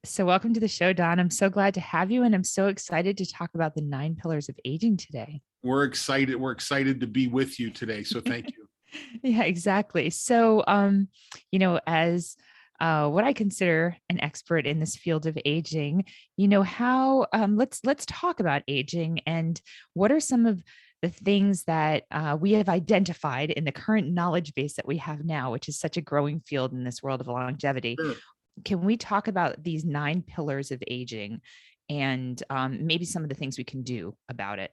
So, welcome to the show, Don. I'm so glad to have you, and I'm so excited to talk about the 9 pillars of aging today. We're excited. We're excited to be with you today. So thank you. Yeah, exactly. So, as what I consider an expert in this field of aging, how let's talk about aging and what are some of the things that we have identified in the current knowledge base that we have now, which is such a growing field in this world of longevity. Sure. Can we talk about these 9 pillars of aging and maybe some of the things we can do about it?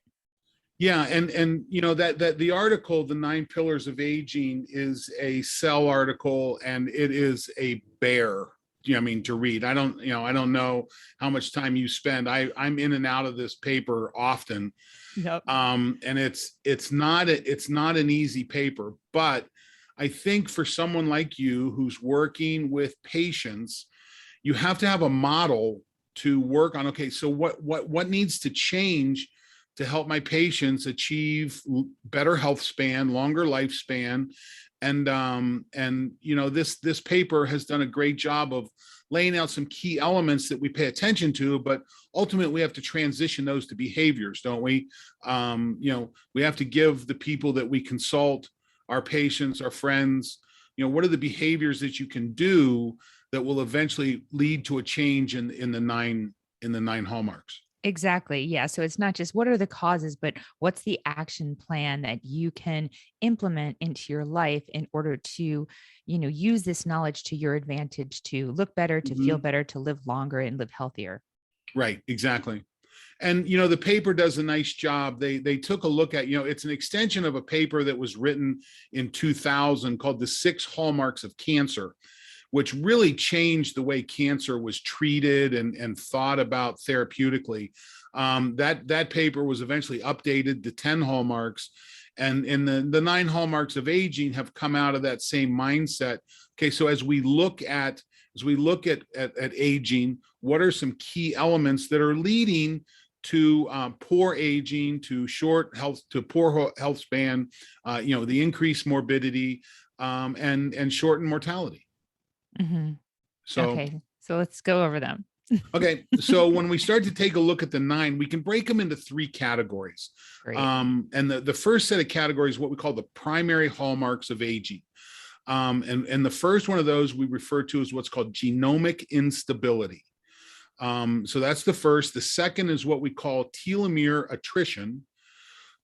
Yeah, and that the article, the 9 pillars of aging, is a Cell article, and it is a bear. To read. I don't know how much time you spend. I'm in and out of this paper often. Yep. And it's not an easy paper, but I think for someone like you who's working with patients, you have to have a model to work on. Okay, so what needs to change to help my patients achieve better health span, longer lifespan, and this paper has done a great job of laying out some key elements that we pay attention to, but ultimately we have to transition those to behaviors, don't we? We have to give the people that we consult, our patients, our friends, what are the behaviors that you can do that will eventually lead to a change in the nine hallmarks. Exactly. Yeah. So it's not just what are the causes, but what's the action plan that you can implement into your life in order to, use this knowledge to your advantage, to look better, to feel better, to live longer and live healthier. Right. Exactly. And, the paper does a nice job. They took a look at, it's an extension of a paper that was written in 2000 called The 6 Hallmarks of Cancer, which really changed the way cancer was treated and thought about therapeutically. That paper was eventually updated to 10 hallmarks, and the 9 hallmarks of aging have come out of that same mindset. Okay, so as we look at aging, what are some key elements that are leading to poor aging, to short health, to poor health span, the increased morbidity, and shortened mortality. Mm-hmm. Okay, so let's go over them. Okay, so when we start to take a look at the 9, we can break them into 3 categories. Great. And the first set of categories is what we call the primary hallmarks of aging. And the first one of those we refer to as what's called genomic instability. So that's the first. The second is what we call telomere attrition.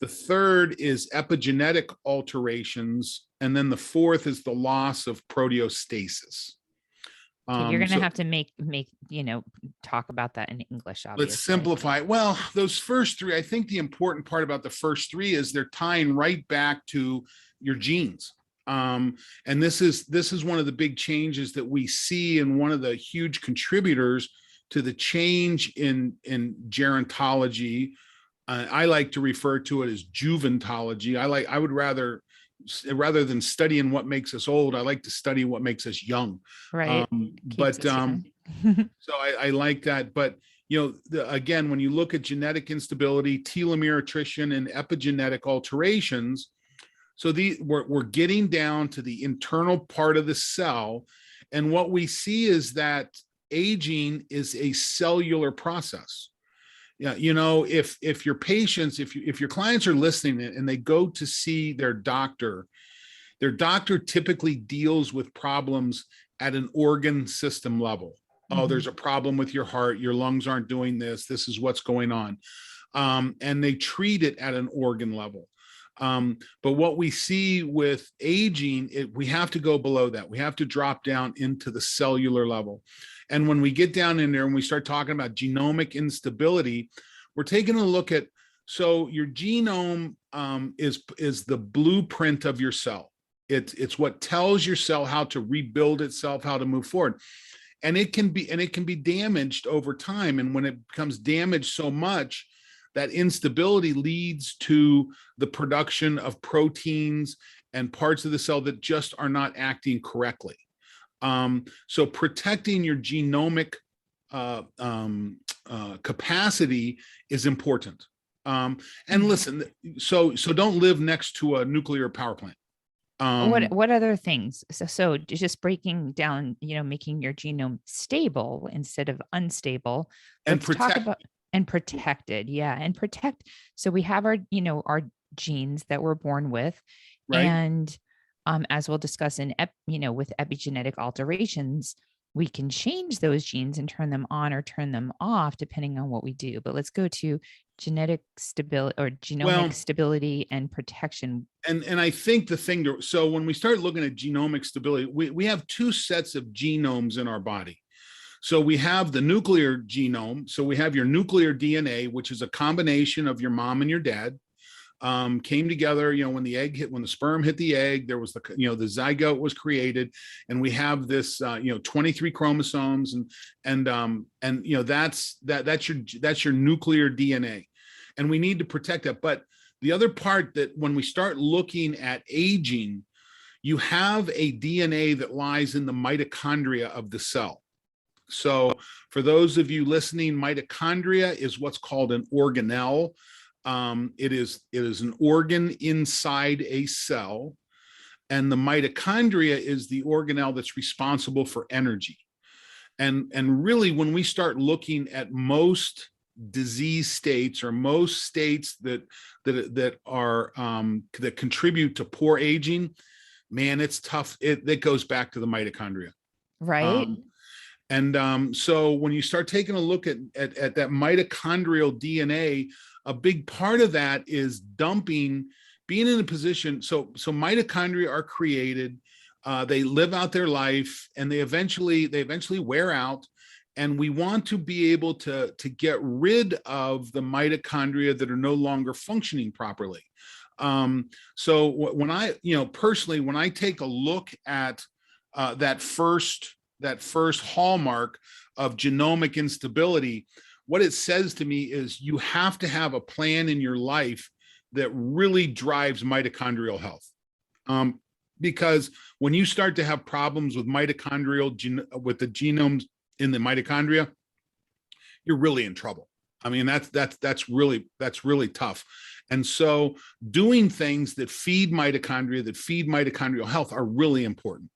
The third is epigenetic alterations. And then the fourth is the loss of proteostasis. Okay, you're going to have to make talk about that in English, obviously. Let's simplify. Well, those first 3, I think the important part about the first 3 is they're tying right back to your genes. And this is one of the big changes that we see, and one of the huge contributors to the change in gerontology. I like to refer to it as juventology. I would rather than studying what makes us old, I like to study what makes us young. Right. So I like that. But, again, when you look at genetic instability, telomere attrition, and epigenetic alterations, so we're getting down to the internal part of the cell. And what we see is that aging is a cellular process. Yeah, if your patients, if your clients are listening and they go to see their doctor typically deals with problems at an organ system level. Oh, there's a problem with your heart, your lungs aren't doing this is what's going on. And they treat it at an organ level. But what we see with aging, we have to go below that. We have to drop down into the cellular level. And when we get down in there and we start talking about genomic instability, we're taking a look at, so your genome is the blueprint of your cell. It's what tells your cell how to rebuild itself, how to move forward. And it can be damaged over time. And when it becomes damaged so much, that instability leads to the production of proteins and parts of the cell that just are not acting correctly. So protecting your genomic capacity is important. And listen, so don't live next to a nuclear power plant. What other things? So just breaking down, making your genome stable instead of unstable. And Let's talk protect. about and protected. Yeah, and protect. So we have our genes that we're born with, Right. and as we'll discuss with epigenetic alterations, we can change those genes and turn them on or turn them off depending on what we do. But let's go to genetic stability or genomic Well, stability and protection. and I think so when we start looking at genomic stability, we have two sets of genomes in our body. So we have the nuclear genome. So we have your nuclear DNA, which is a combination of your mom and your dad. Came together, when the sperm hit the egg, there was the zygote was created, and we have this, 23 chromosomes, and that's your nuclear DNA, and we need to protect that. But the other part, that when we start looking at aging, you have a DNA that lies in the mitochondria of the cell. So for those of you listening, mitochondria is what's called an organelle. It is an organ inside a cell, and the mitochondria is the organelle that's responsible for energy. And really, when we start looking at most disease states, or most states that contribute to poor aging, man, it's tough. It goes back to the mitochondria, Right. So when you start taking a look at that mitochondrial DNA, a big part of that is being in a position. So mitochondria are created, they live out their life, and they eventually wear out. And we want to be able to get rid of the mitochondria that are no longer functioning properly. So when I, personally, when I take a look at that first hallmark of genomic instability, what it says to me is you have to have a plan in your life that really drives mitochondrial health. Because when you start to have problems with with the genomes in the mitochondria, you're really in trouble. I mean, that's really tough. And so doing things that feed mitochondrial health are really important.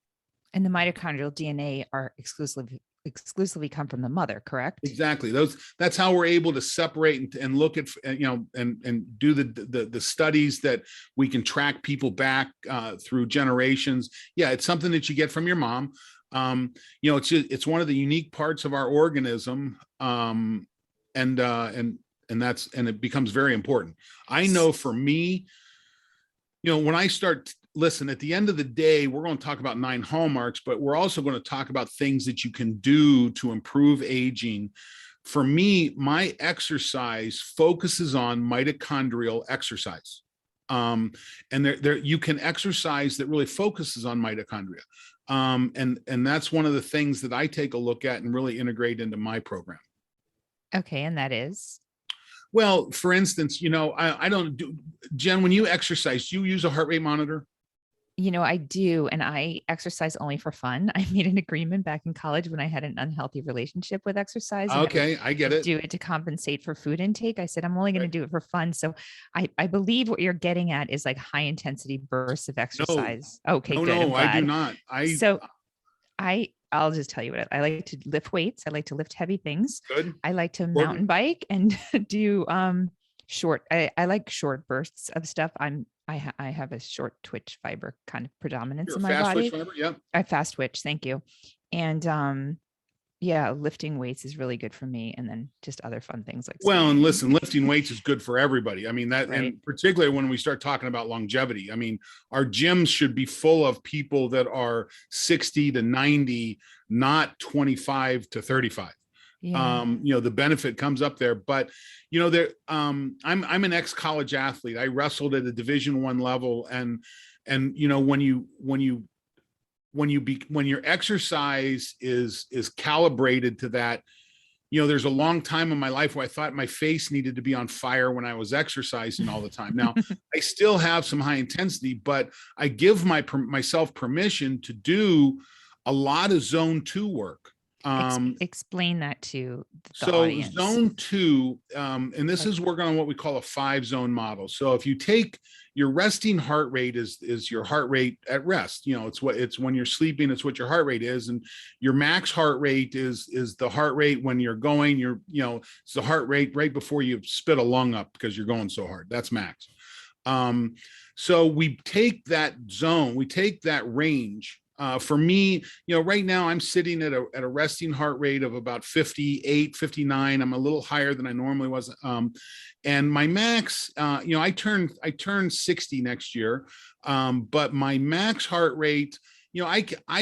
And the mitochondrial DNA are exclusively come from the mother, correct? Exactly. That's how we're able to separate and look at, and do the studies that we can track people back through generations. Yeah, it's something that you get from your mom. It's one of the unique parts of our organism, and it becomes very important. I know for me, when I start. Listen, at the end of the day, we're going to talk about 9 hallmarks, but we're also going to talk about things that you can do to improve aging. For me, my exercise focuses on mitochondrial exercise. And there you can exercise that really focuses on mitochondria. And that's one of the things that I take a look at and really integrate into my program. Okay, and that is? Well, for instance, I don't do, Jen, when you exercise, do you use a heart rate monitor? I do. And I exercise only for fun. I made an agreement back in college when I had an unhealthy relationship with exercise. Okay, I get it. Do it to compensate for food intake. I said, I'm only going to do it for fun. So I believe what you're getting at is like high intensity bursts of exercise. No, Okay, no, good. no, I do not. I'll just tell you what I like to lift weights. I like to lift heavy things. Good. I like to mountain bike and do short. I like short bursts of stuff. I have a short twitch fiber kind of predominance in my body. Twitch fiber, yeah. I fast twitch. Thank you. And yeah, lifting weights is really good for me. And then just other fun things like and listen, lifting weights is good for everybody. I mean, right. And particularly when we start talking about longevity, I mean, our gyms should be full of people that are 60 to 90, not 25 to 35. Yeah. The benefit comes up there, but I'm an ex-college athlete. I wrestled at a Division I level, and when your exercise is calibrated to that, there's a long time in my life where I thought my face needed to be on fire when I was exercising all the time. Now I still have some high intensity, but I give myself permission to do a lot of zone 2 work. Explain that to the audience. Zone 2, and this is working on what we call a 5-zone model. So if you take your resting heart rate is your heart rate at rest. It's when you're sleeping, it's what your heart rate is. And your max heart rate is the heart rate when you're going, it's the heart rate right before you spit a lung up because you're going so hard. That's max. So we take that zone, we take that range. For me, right now I'm sitting at a resting heart rate of about 58, 59. I'm a little higher than I normally was. And my max, I turn 60 next year. But my max heart rate, I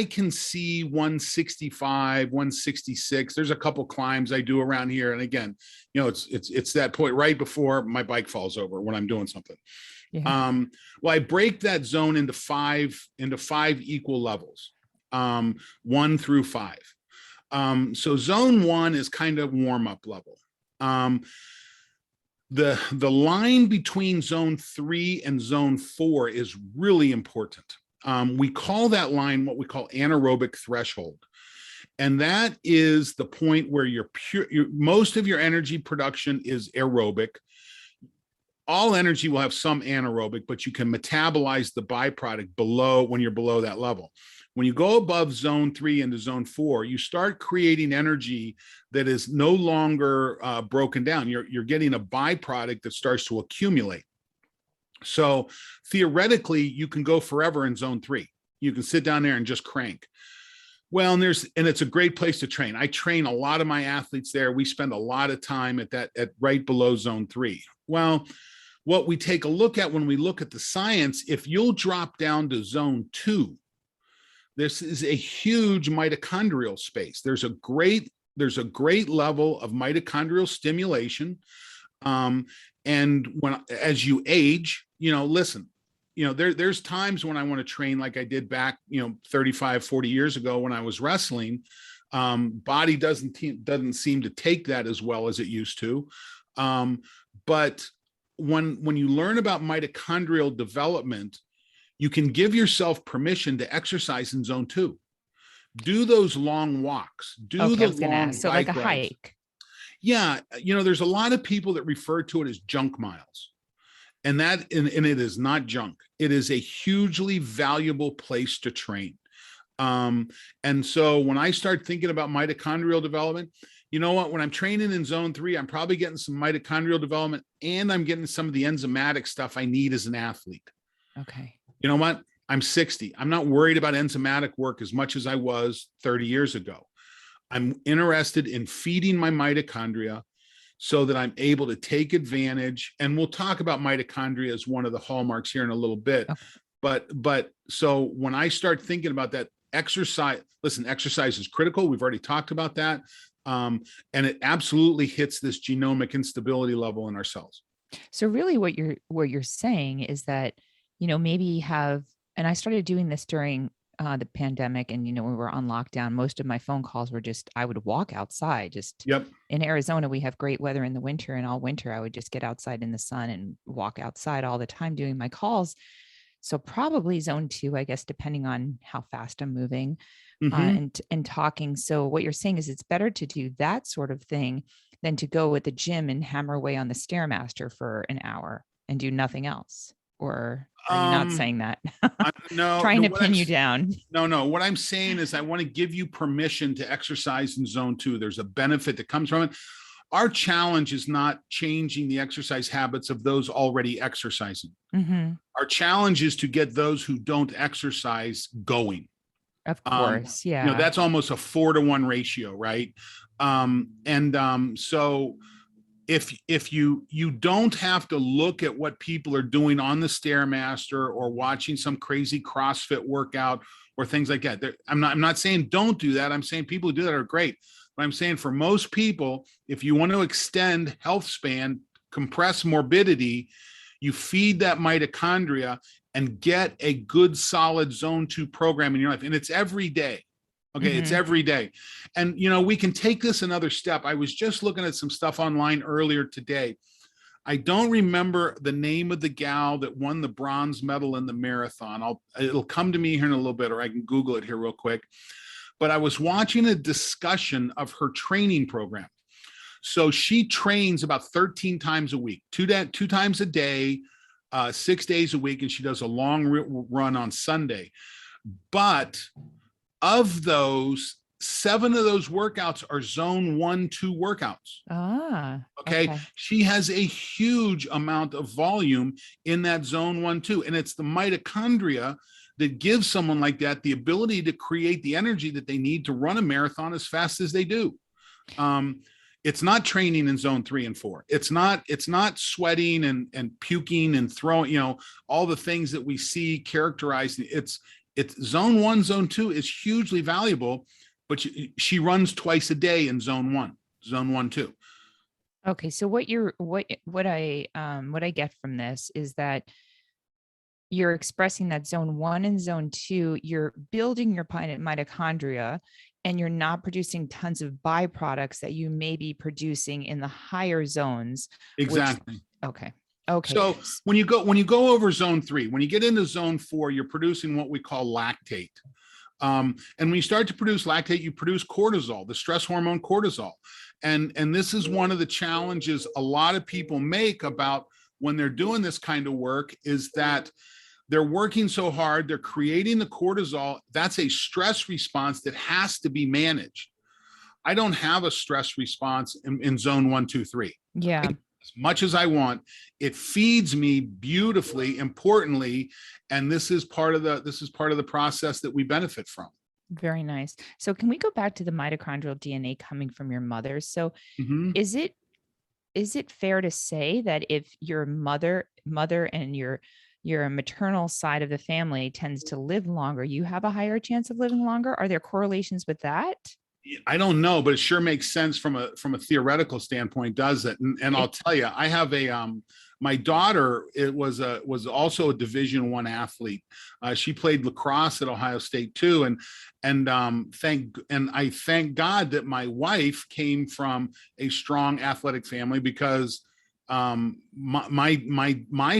can see 165, 166. There's a couple climbs I do around here. And again, it's that point right before my bike falls over when I'm doing something. Yeah. Well, I break that zone into five equal levels, 1 through 5. So zone 1 is kind of warm up level. The line between zone 3 and zone 4 is really important. We call that line what we call anaerobic threshold. And that is the point where most of your energy production is aerobic. All energy will have some anaerobic, but you can metabolize the byproduct when you're below that level. When you go above zone 3 into zone 4, you start creating energy that is no longer broken down. You're getting a byproduct that starts to accumulate. So theoretically, you can go forever in zone 3. You can sit down there and just crank. Well, and it's a great place to train. I train a lot of my athletes there. We spend a lot of time at right below zone 3. Well, what we take a look at when we look at the science, if you'll drop down to zone 2, this is a huge mitochondrial space. There's a great level of mitochondrial stimulation. And as you age, there's times when I want to train like I did back, 35, 40 years ago when I was wrestling. Body doesn't seem to take that as well as it used to. But when you learn about mitochondrial development, you can give yourself permission to exercise in zone 2. Do those long walks. So like a rides. hike. Yeah, there's a lot of people that refer to it as junk miles. And it is not junk. It is a hugely valuable place to train. And so when I start thinking about mitochondrial development, you know what? When I'm training in zone 3, I'm probably getting some mitochondrial development and I'm getting some of the enzymatic stuff I need as an athlete. Okay. You know what? I'm 60. I'm not worried about enzymatic work as much as I was 30 years ago. I'm interested in feeding my mitochondria so that I'm able to take advantage. And we'll talk about mitochondria as one of the hallmarks here in a little bit. Okay. But so when I start thinking about that, exercise is critical. We've already talked about that. And it absolutely hits this genomic instability level in our cells. So really what you're saying is that, maybe and I started doing this during the pandemic and, we were on lockdown. Most of my phone calls were I would walk outside. Yep. In Arizona, we have great weather in the winter, and all winter I would just get outside in the sun and walk outside all the time doing my calls. So probably zone 2, I guess, depending on how fast I'm moving and talking. So what you're saying is it's better to do that sort of thing than to go at the gym and hammer away on the Stairmaster for an hour and do nothing else. Or are you not saying that? No. Trying to pin you down. No. What I'm saying is I want to give you permission to exercise in zone 2. There's a benefit that comes from it. Our challenge is not changing the exercise habits of those already exercising. Mm-hmm. Our challenge is to get those who don't exercise going. Of course, yeah. That's almost a 4-to-1 ratio, right? So if you don't have to look at what people are doing on the Stairmaster or watching some crazy CrossFit workout or things like that. I'm not saying don't do that. I'm saying people who do that are great. But I'm saying for most people, if you want to extend health span, compress morbidity, you feed that mitochondria and get a good solid zone 2 program in your life. And it's every day. Okay. Mm-hmm. It's every day. And, we can take this another step. I was just looking at some stuff online earlier today. I don't remember the name of the gal that won the bronze medal in the marathon. It'll come to me here in a little bit, or I can Google it here real quick. But I was watching a discussion of her training program. So she trains about 13 times a week, two times a day, 6 days a week, and she does a long run on Sunday. But of those, 7 of those workouts are zone 1-2 workouts. Okay. She has a huge amount of volume in that zone 1-2, and it's the mitochondria that gives someone like that the ability to create the energy that they need to run a marathon as fast as they do. It's not training in zone 3 and 4. It's not sweating and puking and throwing, all the things that we see characterized. It's zone 1, zone 2 is hugely valuable, but she runs twice a day in zone 1-2. Okay. So what I get from this is that you're expressing that zone 1 and zone 2, you're building your mitochondria, and you're not producing tons of byproducts that you may be producing in the higher zones. Exactly. Okay. So when you go over zone 3, when you get into zone 4, you're producing what we call lactate. And when you start to produce lactate, you produce cortisol, the stress hormone cortisol. And this is one of the challenges a lot of people make about when they're doing this kind of work, is that they're working so hard, they're creating the cortisol. That's a stress response that has to be managed. I don't have a stress response in zone 1, 2, 3. Yeah. As much as I want, it feeds me beautifully, importantly, and this is part of the process that we benefit from. Very nice. So can we go back to the mitochondrial DNA coming from your mother? So is it fair to say that if your mother and your maternal side of the family tends to live longer, you have a higher chance of living longer? Are there correlations with that? I don't know, but it sure makes sense from a theoretical standpoint, does it? And I'll tell you, I have my daughter, it was also a Division I athlete. She played lacrosse at Ohio State too. And I thank God that my wife came from a strong athletic family, because my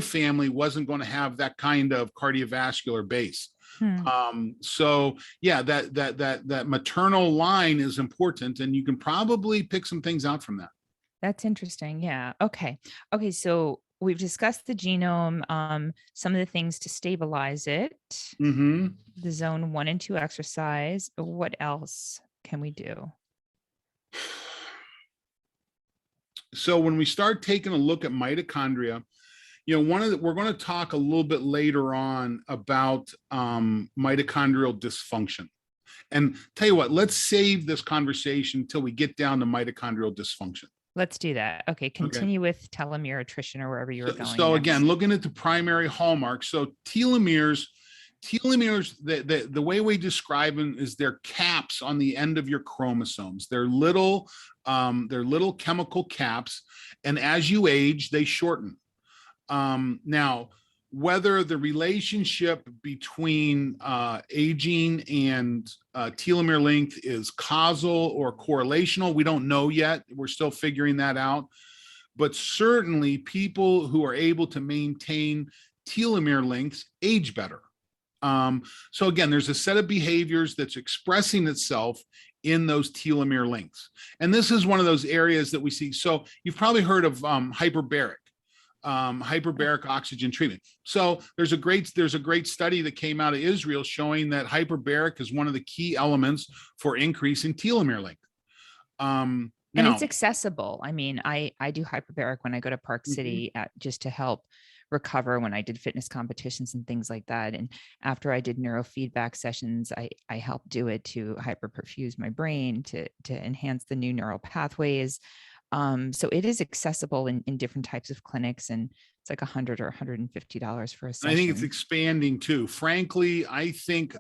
family wasn't going to have that kind of cardiovascular base. So yeah, that maternal line is important, and you can probably pick some things out from that. That's interesting. Yeah. Okay. So we've discussed the genome, some of the things to stabilize it, the zone 1 and 2 exercise. What else can we do? So when we start taking a look at mitochondria, we're going to talk a little bit later on about mitochondrial dysfunction. And tell you what, let's save this conversation until we get down to mitochondrial dysfunction. Let's do that. Okay. Continue with telomere attrition, or wherever you were going. So again, looking at the primary hallmarks. So telomeres, the way we describe them is they're caps on the end of your chromosomes. They're little chemical caps. And as you age, they shorten. Now, whether the relationship between aging and telomere length is causal or correlational, we don't know yet. We're still figuring that out. But certainly people who are able to maintain telomere lengths age better. So again, there's a set of behaviors that's expressing itself in those telomere lengths. And this is one of those areas that we see. So you've probably heard of hyperbaric oxygen treatment. So there's a great study that came out of Israel showing that hyperbaric is one of the key elements for increasing telomere length. And it's accessible. I mean, I do hyperbaric when I go to Park City just to help recover when I did fitness competitions and things like that. And after I did neurofeedback sessions, I helped do it to hyperperfuse my brain to enhance the new neural pathways. So it is accessible in different types of clinics, and it's like $100 or $150 for a session. I think it's expanding too. Frankly, I think,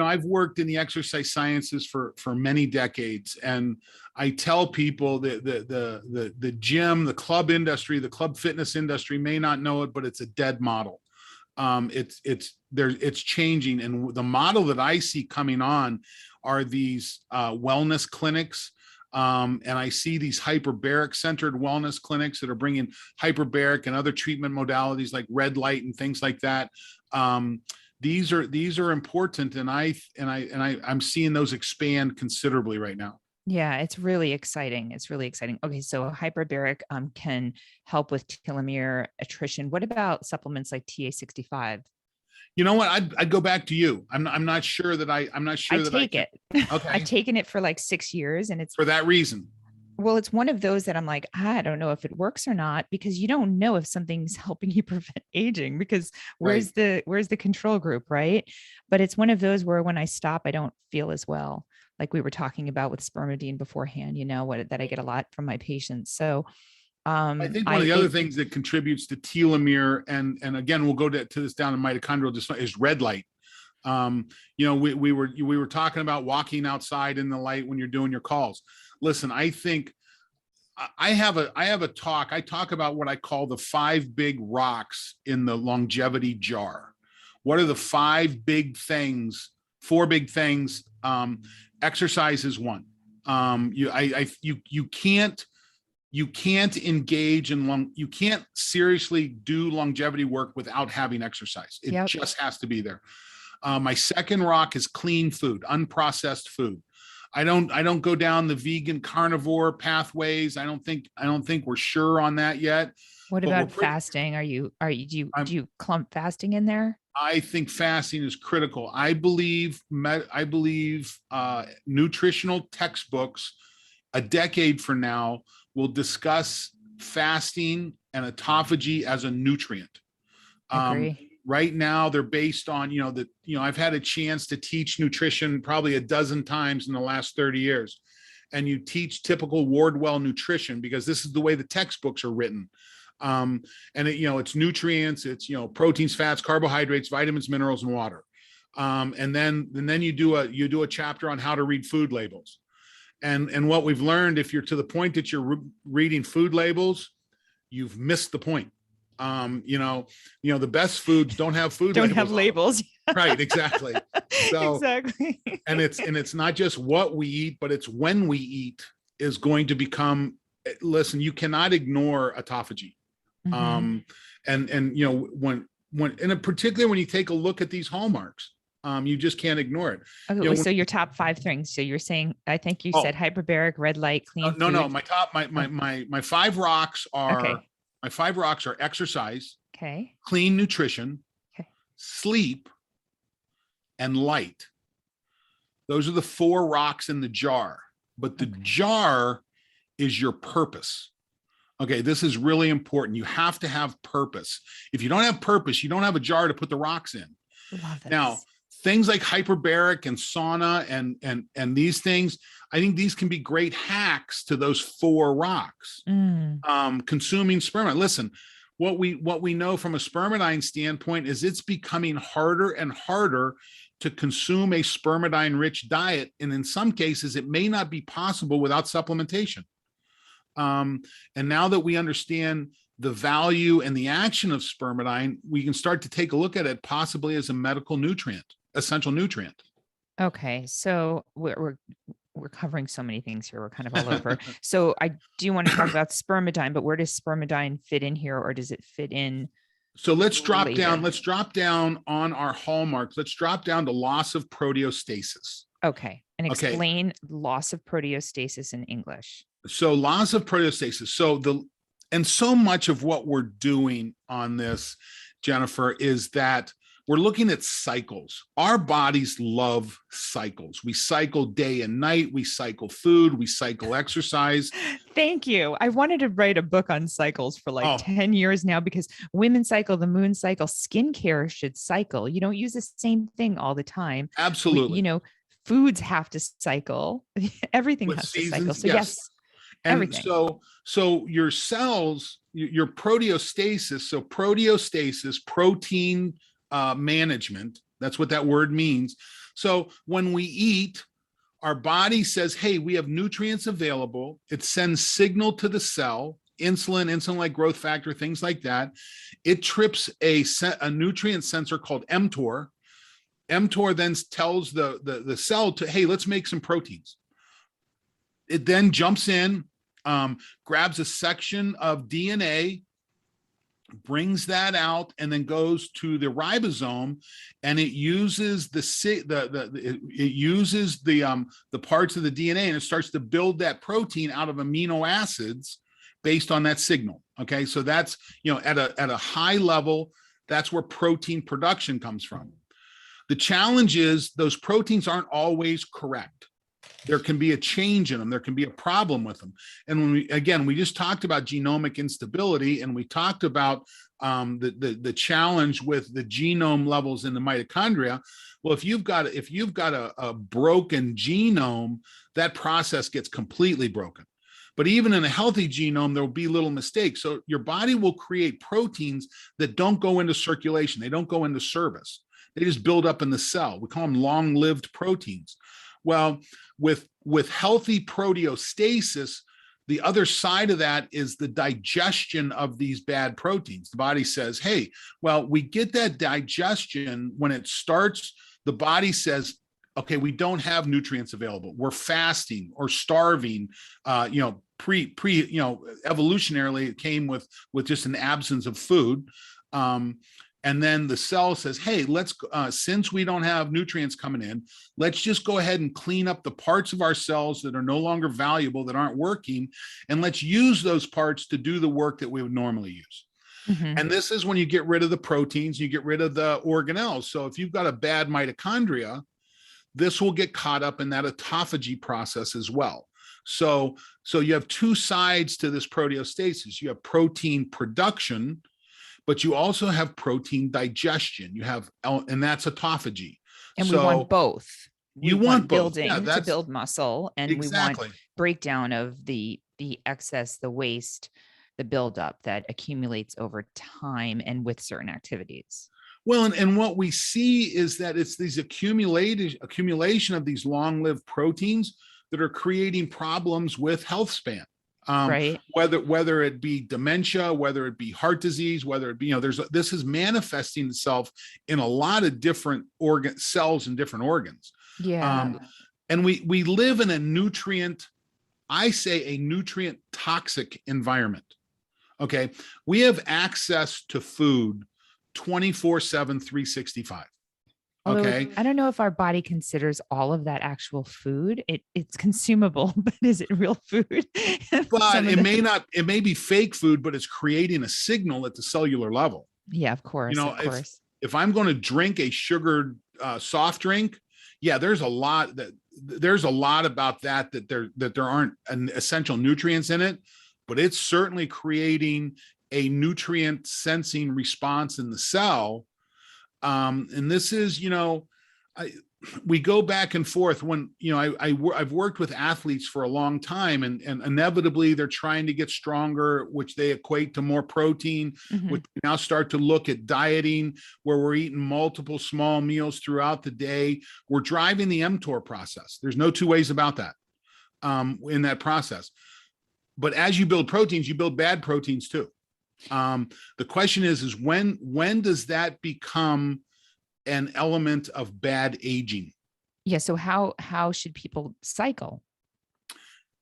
I've worked in the exercise sciences for many decades, and I tell people that the gym, the club industry, the club fitness industry may not know it, but it's a dead model. It's changing, and the model that I see coming on are these wellness clinics. And I see these hyperbaric centered wellness clinics that are bringing hyperbaric and other treatment modalities like red light and things like that. These are important, and I'm seeing those expand considerably right now. Yeah, it's really exciting. It's really exciting. Okay, so hyperbaric can help with telomere attrition. What about supplements like TA65? You know what? I'd go back to you. I'm not sure that I I take can. it. I've Okay. taken it for like 6 years, and For that reason. it's one of those that I'm like, I don't know if it works or not, because you don't know if something's helping you prevent aging, because Right. where's the control group, right? But it's one of those where when I stop, I don't feel as well. Like we were talking about with spermidine beforehand, what that I get a lot from my patients. So I think one of I the other it things that contributes to telomere, and again, we'll go to this down in mitochondrial dysfunction, is red light. We were talking about walking outside in the light when you're doing your calls. Listen, I think I have a talk. I talk about what I call the 5 big rocks in the longevity jar. What are the 5 big things? 4 big things. Exercise is one. You can't engage in you can't seriously do longevity work without having exercise. It yep. just has to be there. My second rock is clean food, unprocessed food. I don't go down the vegan carnivore pathways. I don't think we're sure on that yet. What But about fasting? Do you clump fasting in there? I think fasting is critical. I believe nutritional textbooks a decade from now will discuss fasting and autophagy as a nutrient. Agree. Right now they're based on, I've had a chance to teach nutrition probably a dozen times in the last 30 years. And you teach typical Wardwell nutrition because this is the way the textbooks are written. And it's nutrients, it's, proteins, fats, carbohydrates, vitamins, minerals, and water. And then you do a chapter on how to read food labels. And what we've learned, if you're to the point that you're reading food labels, you've missed the point. The best foods don't have food don't labels have labels. Right, exactly. So exactly. and it's not just what we eat, but it's when we eat is going to become. Listen, you cannot ignore autophagy. Mm-hmm. When and in particular when you take a look at these hallmarks, you just can't ignore it. Okay, so your top 5 things. So you're saying, I think you said hyperbaric, red light, clean food. No. My 5 rocks are okay. My 5 rocks are exercise, okay, clean nutrition, okay, sleep, and light. Those are the 4 rocks in the jar, but the jar is your purpose. Okay, this is really important. You have to have purpose. If you don't have purpose, you don't have a jar to put the rocks in. Love this. Now, things like hyperbaric and sauna and these things, I think these can be great hacks to those 4 rocks. Consuming spermidine. Listen, what we know from a spermidine standpoint is it's becoming harder and harder to consume a spermidine-rich diet, and in some cases, it may not be possible without supplementation. And now that we understand the value and the action of spermidine, we can start to take a look at it possibly as a medical nutrient, essential nutrient. Okay, so we're covering so many things here. We're kind of all over. So I do want to talk about spermidine, but where does spermidine fit in here, or does it fit in? So let's drop down. Let's drop down on our hallmarks. Let's drop down to loss of proteostasis. Okay, and explain loss of proteostasis in English. So loss of proteostasis. So much of what we're doing on this, Jennifer, is that we're looking at cycles. Our bodies love cycles. We cycle day and night. We cycle food. We cycle exercise. Thank you. I wanted to write a book on cycles for 10 years now, because women cycle, the moon cycle, skincare should cycle. You don't use the same thing all the time. Absolutely. Foods have to cycle. Everything has to cycle. So yes. And everything. So your cells, your proteostasis, protein management, that's what that word means. So when we eat, our body says, hey, we have nutrients available. It sends signal to the cell, insulin-like growth factor, things like that. It trips a nutrient sensor called mTOR. mTOR then tells the cell to, hey, let's make some proteins. It then jumps in, grabs a section of DNA, brings that out, and then goes to the ribosome, and it uses the parts of the DNA, and it starts to build that protein out of amino acids based on that signal. Okay, so that's, at a high level, that's where protein production comes from. The challenge is those proteins aren't always correct. There can be a change in them. There can be a problem with them. And when we just talked about genomic instability, and we talked about the challenge with the genome levels in the mitochondria. Well, if you've got a broken genome, that process gets completely broken. But even in a healthy genome, there will be little mistakes. So your body will create proteins that don't go into circulation. They don't go into service. They just build up in the cell. We call them long-lived proteins. Well, with healthy proteostasis, the other side of that is the digestion of these bad proteins. The body says, hey, well, we get that digestion when it starts. The body says, okay, we don't have nutrients available. We're fasting or starving. Evolutionarily, it came with just an absence of food. And then the cell says, hey, let's, since we don't have nutrients coming in, let's just go ahead and clean up the parts of our cells that are no longer valuable, that aren't working, and let's use those parts to do the work that we would normally use. Mm-hmm. And this is when you get rid of the proteins, you get rid of the organelles. So if you've got a bad mitochondria, this will get caught up in that autophagy process as well. So you have two sides to this proteostasis. You have protein production, but you also have protein digestion. You have, and that's autophagy. And we want both. You want both. Building to build muscle, and exactly. We want breakdown of the excess, the waste, the buildup that accumulates over time and with certain activities. Well, and what we see is that it's these accumulation of these long-lived proteins that are creating problems with health span. Right. Whether it be dementia, whether it be heart disease, whether it be, this is manifesting itself in a lot of different cells and different organs. Yeah. And we live in a nutrient toxic environment. Okay. We have access to food 24/7, 365. Okay. I don't know if our body considers all of that actual food. It's consumable, but is it real food? But it may be fake food, but it's creating a signal at the cellular level. Yeah, of course. If I'm going to drink a sugared soft drink, yeah, there's a lot about that there aren't essential nutrients in it, but it's certainly creating a nutrient sensing response in the cell. And this is, we go back and forth when, I've worked with athletes for a long time, and inevitably they're trying to get stronger, which they equate to more protein, mm-hmm. which we now start to look at dieting, where we're eating multiple small meals throughout the day. We're driving the mTOR process. There's no two ways about that, in that process. But as you build proteins, you build bad proteins too. The question is when does that become an element of bad aging? Yeah. So how should people cycle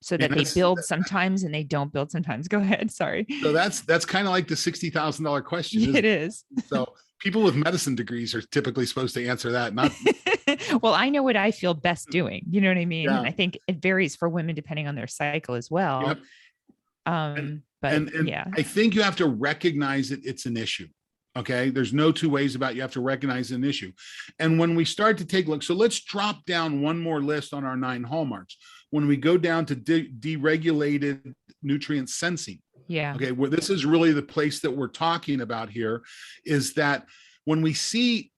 so that they build sometimes and they don't build sometimes? Go ahead. Sorry. So that's kind of like the $60,000 question. It is. So people with medicine degrees are typically supposed to answer that. Not. Well, I know what I feel best doing. You know what I mean? Yeah. And I think it varies for women depending on their cycle as well. Yep. But yeah, I think you have to recognize it's an issue. Okay. There's no two ways about it. You have to recognize an issue. And when we start to take a look, so let's drop down one more list on our 9 hallmarks. When we go down to deregulated nutrient sensing. Yeah. Okay. Well, this is really the place that we're talking about here, is that when we see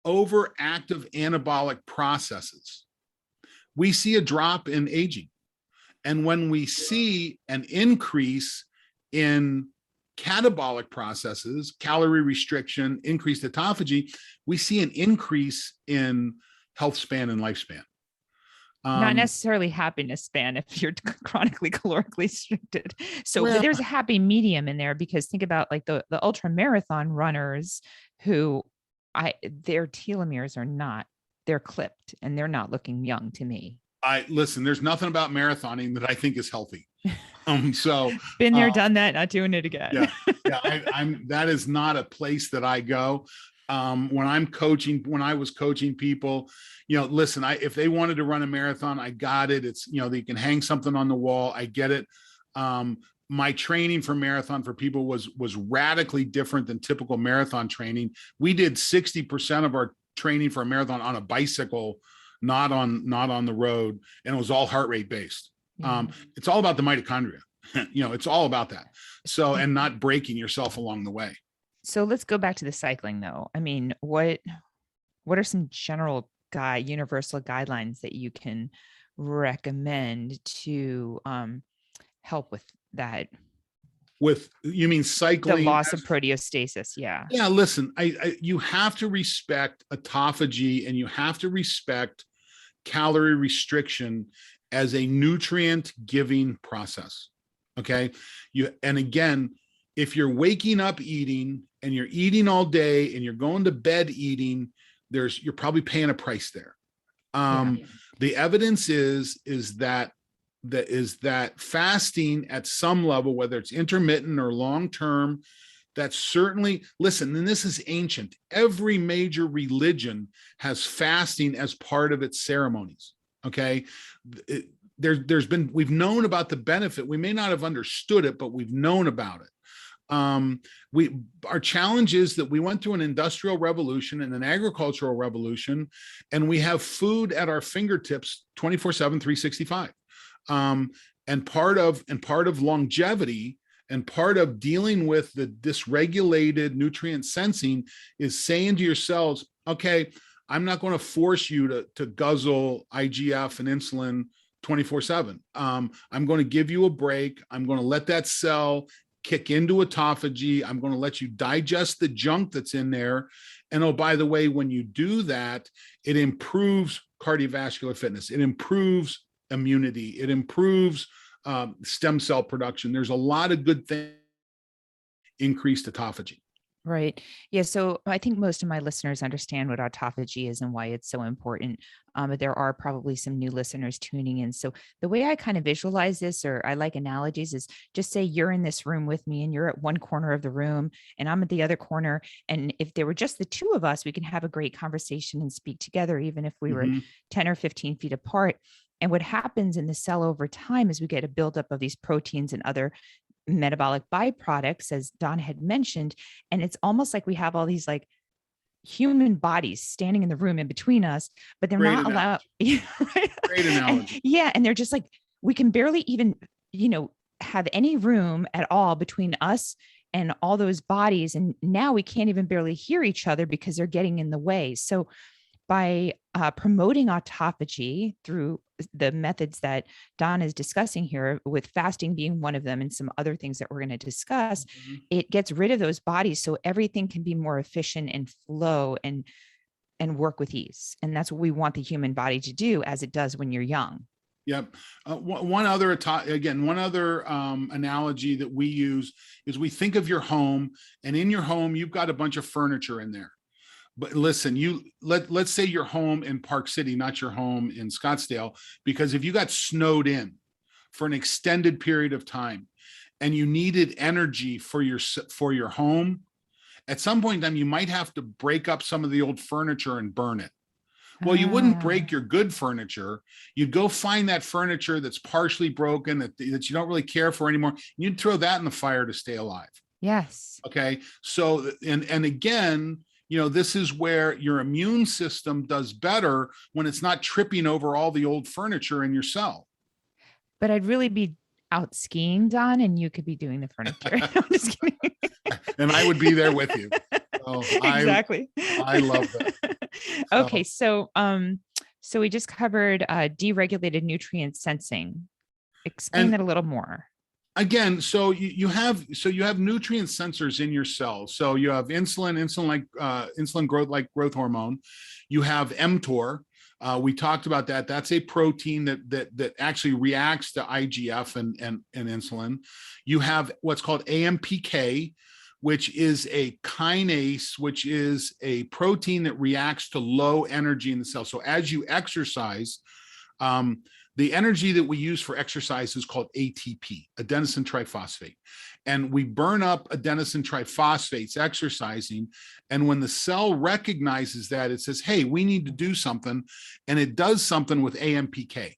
overactive anabolic processes, we see a drop in aging. And when we see an increase in catabolic processes, calorie restriction, increased autophagy, we see an increase in health span and lifespan. Not necessarily happiness span if you're chronically calorically restricted. So there's a happy medium in there, because think about like the ultra marathon runners who their telomeres they're clipped and they're not looking young to me. Listen, there's nothing about marathoning that I think is healthy. So been there, done that, not doing it again. Yeah. Yeah, that is not a place that I go. When I was coaching people, listen, if they wanted to run a marathon, I got it. It's, they can hang something on the wall. I get it. My training for marathon for people was radically different than typical marathon training. We did 60% of our training for a marathon on a bicycle, not on the road, and it was all heart rate based. It's all about the mitochondria. It's all about that. So, and not breaking yourself along the way. So let's go back to the cycling though. I mean, what are some general universal guidelines that you can recommend to help with that? You mean cycling? The loss of proteostasis. Yeah. Yeah. Listen, you have to respect autophagy, and you have to respect calorie restriction as a nutrient giving process. Okay. And again, if you're waking up eating and you're eating all day and you're going to bed eating, you're probably paying a price there. The evidence is that fasting at some level, whether it's intermittent or long-term, that certainly, listen, and this is ancient. Every major religion has fasting as part of its ceremonies. Okay. We've known about the benefit. We may not have understood it, but we've known about it. Our challenge is that we went through an industrial revolution and an agricultural revolution, and we have food at our fingertips 24/7, 365. And part of longevity and part of dealing with the dysregulated nutrient sensing is saying to yourselves, okay, I'm not going to force you to guzzle IGF and insulin 24/7. I'm going to give you a break. I'm going to let that cell kick into autophagy. I'm going to let you digest the junk that's in there. And oh, by the way, when you do that, it improves cardiovascular fitness. It improves immunity. It improves stem cell production. There's a lot of good things. Increased autophagy. Right. Yeah. So I think most of my listeners understand what autophagy is and why it's so important. But there are probably some new listeners tuning in. So the way I kind of visualize this, or I like analogies, is just say you're in this room with me and you're at one corner of the room and I'm at the other corner. And if there were just the two of us, we can have a great conversation and speak together, even if we were 10 or 15 feet apart. And what happens in the cell over time is we get a buildup of these proteins and other metabolic byproducts, as Don had mentioned. And it's almost like we have all these like human bodies standing in the room in between us, but they're not allowed. Right? Great analogy. And they're just like, we can barely even, have any room at all between us and all those bodies. And now we can't even barely hear each other because they're getting in the way. So by promoting autophagy through the methods that Don is discussing here, with fasting being one of them and some other things that we're going to discuss, it gets rid of those bodies so everything can be more efficient and flow and work with ease. And that's what we want the human body to do, as it does when you're young. Yep. One other analogy that we use is we think of your home, and in your home, you've got a bunch of furniture in there. But listen, let's say your home in Park City, not your home in Scottsdale, because if you got snowed in for an extended period of time and you needed energy for your home, at some point in time, you might have to break up some of the old furniture and burn it. Well, you wouldn't break your good furniture. You'd go find that furniture that's partially broken, that you don't really care for anymore. You'd throw that in the fire to stay alive. Yes. Okay. So, and again, this is where your immune system does better when it's not tripping over all the old furniture in your cell. But I'd really be out skiing, Don, and you could be doing the furniture. I'm just kidding. And I would be there with you. So exactly. I love that. Okay. So we just covered deregulated nutrient sensing. Explain that a little more. Again, so you have nutrient sensors in your cells. So you have insulin growth hormone. You have mTOR. We talked about that. That's a protein that actually reacts to IGF and insulin. You have what's called AMPK, which is a kinase, which is a protein that reacts to low energy in the cell. So as you exercise, The energy that we use for exercise is called ATP, adenosine triphosphate. And we burn up adenosine triphosphates exercising. And when the cell recognizes that, it says, hey, we need to do something. And it does something with AMPK.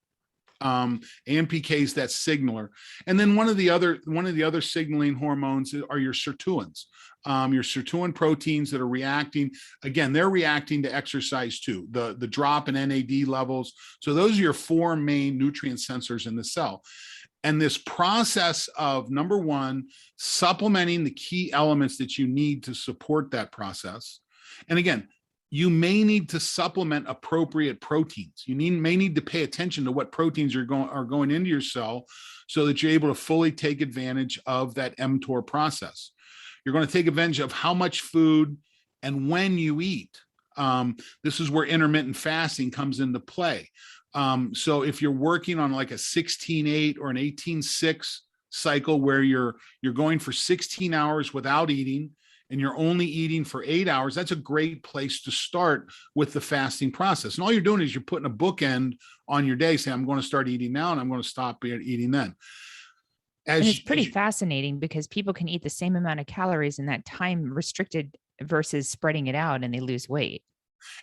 AMPK is that signaler. And then one of the other signaling hormones are your sirtuins. Your sirtuin proteins that are reacting, again, they're reacting to exercise too, the drop in NAD levels. So those are your four main nutrient sensors in the cell. And this process of, number one, supplementing the key elements that you need to support that process. And again, you may need to supplement appropriate proteins. You may need to pay attention to what proteins are going into your cell so that you're able to fully take advantage of that mTOR process. You're going to take advantage of how much food and when you eat. This is where intermittent fasting comes into play. So if you're working on like a 16-8 or an 18-6 cycle where you're going for 16 hours without eating and you're only eating for 8 hours, that's a great place to start with the fasting process. And all you're doing is you're putting a bookend on your day, saying, I'm going to start eating now and I'm going to stop eating then. And it's pretty fascinating because people can eat the same amount of calories in that time restricted versus spreading it out, and they lose weight.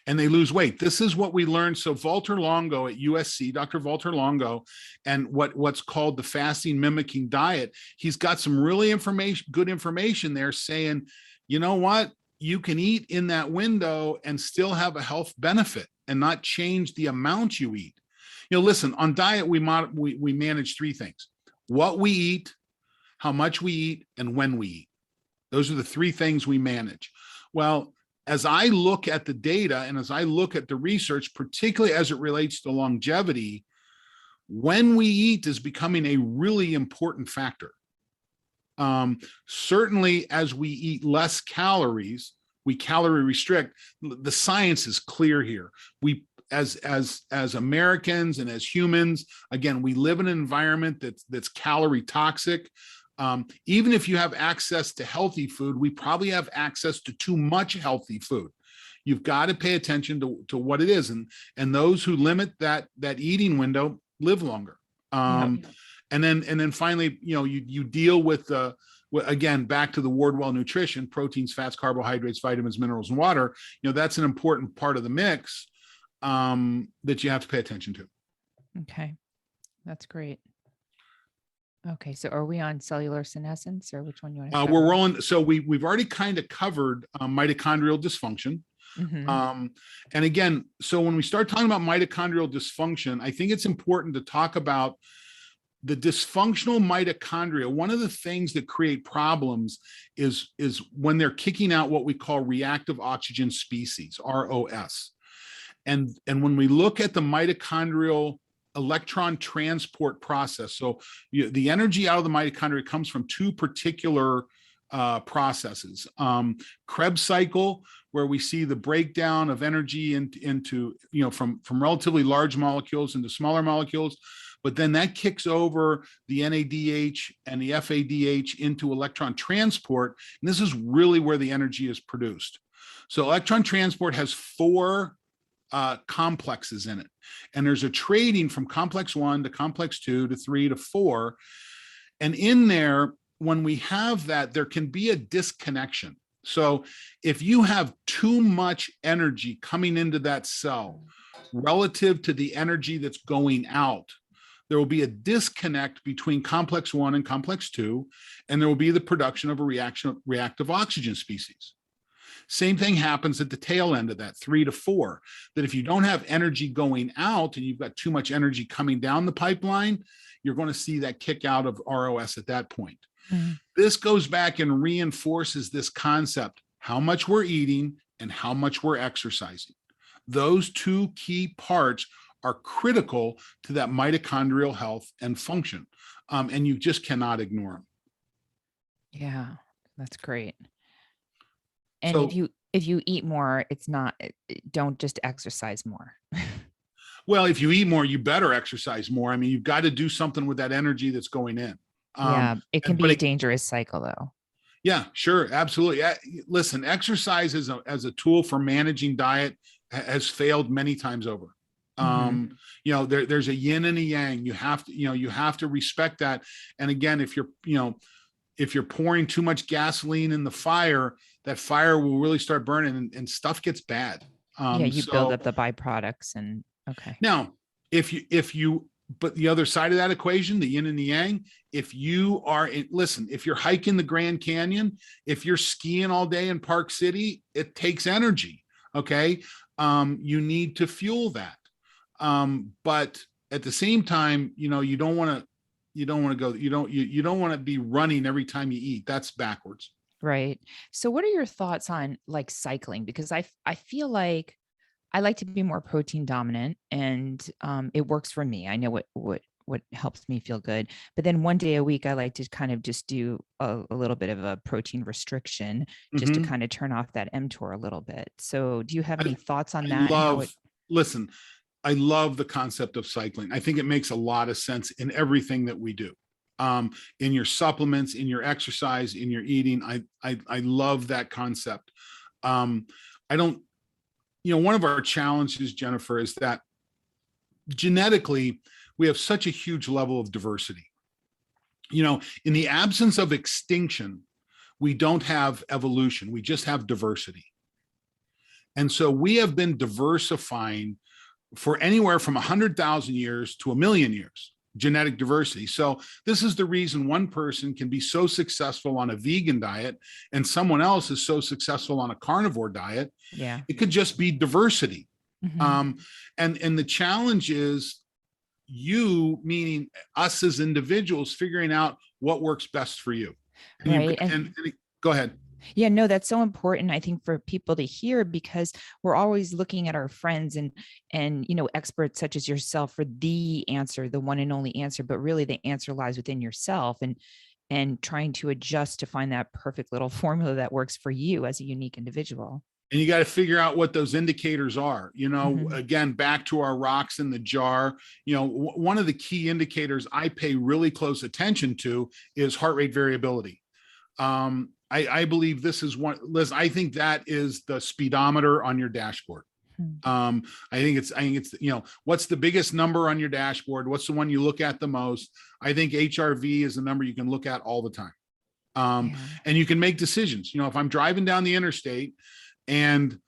This is what we learned. So Walter Longo at USC, Dr. Walter Longo, and what's called the fasting mimicking diet, he's got some really good information there saying, you know what, you can eat in that window and still have a health benefit and not change the amount you eat. Listen, on diet, we manage three things: what we eat, how much we eat, and when we eat. Those are the three things we manage. Well, as I look at the data and as I look at the research, particularly as it relates to longevity, when we eat is becoming a really important factor. Certainly, as we eat less calories, we calorie restrict. The science is clear here. We, as Americans and as humans, again, we live in an environment that's calorie toxic. Even if you have access to healthy food, we probably have access to too much healthy food. You've got to pay attention to what it is. And those who limit that eating window live longer. And then finally, you deal with again, back to the Wardwell nutrition: proteins, fats, carbohydrates, vitamins, minerals, and water. That's an important part of the mix that you have to pay attention to. Okay. That's great. Okay, so are we on cellular senescence, or which one you want to cover? We're rolling. So we've already kind of covered mitochondrial dysfunction. Mm-hmm. And again, so when we start talking about mitochondrial dysfunction, I think it's important to talk about the dysfunctional mitochondria. One of the things that create problems is when they're kicking out what we call reactive oxygen species, ROS. And when we look at the mitochondrial electron transport process. So the energy out of the mitochondria comes from two particular processes. Krebs cycle, where we see the breakdown of energy into from relatively large molecules into smaller molecules, but then that kicks over the NADH and the FADH into electron transport. And this is really where the energy is produced. So electron transport has four complexes in it. And there's a trading from complex 1 to complex 2 to 3 to 4. And in there, when we have that, there can be a disconnection. So if you have too much energy coming into that cell relative to the energy that's going out, there will be a disconnect between complex 1 and complex 2, and there will be the production of a reactive oxygen species. Same thing happens at the tail end of that, 3 to 4, that if you don't have energy going out and you've got too much energy coming down the pipeline, you're going to see that kick out of ROS at that point. Mm-hmm. This goes back and reinforces this concept: how much we're eating and how much we're exercising. Those two key parts are critical to that mitochondrial health and function. And you just cannot ignore them. Yeah, that's great. And so, if you eat more, don't just exercise more. Well, if you eat more, you better exercise more. I mean, you've got to do something with that energy that's going in. It can be a dangerous cycle, though. Yeah, sure. Absolutely. Listen, exercise as a tool for managing diet has failed many times over. Mhm. There's a yin and a yang. You have to respect that. And again, if you're pouring too much gasoline in the fire, that fire will really start burning and stuff gets bad. Yeah, you build So up the byproducts and okay. now, but the other side of that equation, the yin and the yang, if you're hiking the Grand Canyon, if you're skiing all day in Park City, it takes energy. Okay. You need to fuel that. But at the same time, you don't want to be running every time you eat. That's backwards. Right. So what are your thoughts on like cycling? Because I feel like I like to be more protein dominant, and it works for me. I know what helps me feel good. But then one day a week, I like to kind of just do a little bit of a protein restriction, just to Mm-hmm. kind of turn off that mTOR a little bit. So do you have I, any thoughts on I that and how it? listen, I love the concept of cycling. I think it makes a lot of sense in everything that we do. In your supplements, in your exercise, in your eating. I love that concept. I don't, one of our challenges, Jennifer, is that genetically, we have such a huge level of diversity. In the absence of extinction, we don't have evolution, we just have diversity. And so we have been diversifying for anywhere from 100,000 years to 1,000,000 years, genetic diversity. So this is the reason one person can be so successful on a vegan diet and someone else is so successful on a carnivore diet. Yeah. It could just be diversity. Mm-hmm. And the challenge is meaning us as individuals, figuring out what works best for you. Right. And go ahead. Yeah, no, that's so important, I think, for people to hear, because we're always looking at our friends and experts such as yourself for the answer, the one and only answer, but really the answer lies within yourself, and trying to adjust to find that perfect little formula that works for you as a unique individual. And you got to figure out what those indicators are. Mm-hmm. Again, back to our rocks in the jar. One of the key indicators I pay really close attention to is heart rate variability. I believe this is one, Liz, I think that is the speedometer on your dashboard. I think it's, what's the biggest number on your dashboard? What's the one you look at the most? I think HRV is the number you can look at all the time. And you can make decisions. If I'm driving down the interstate, and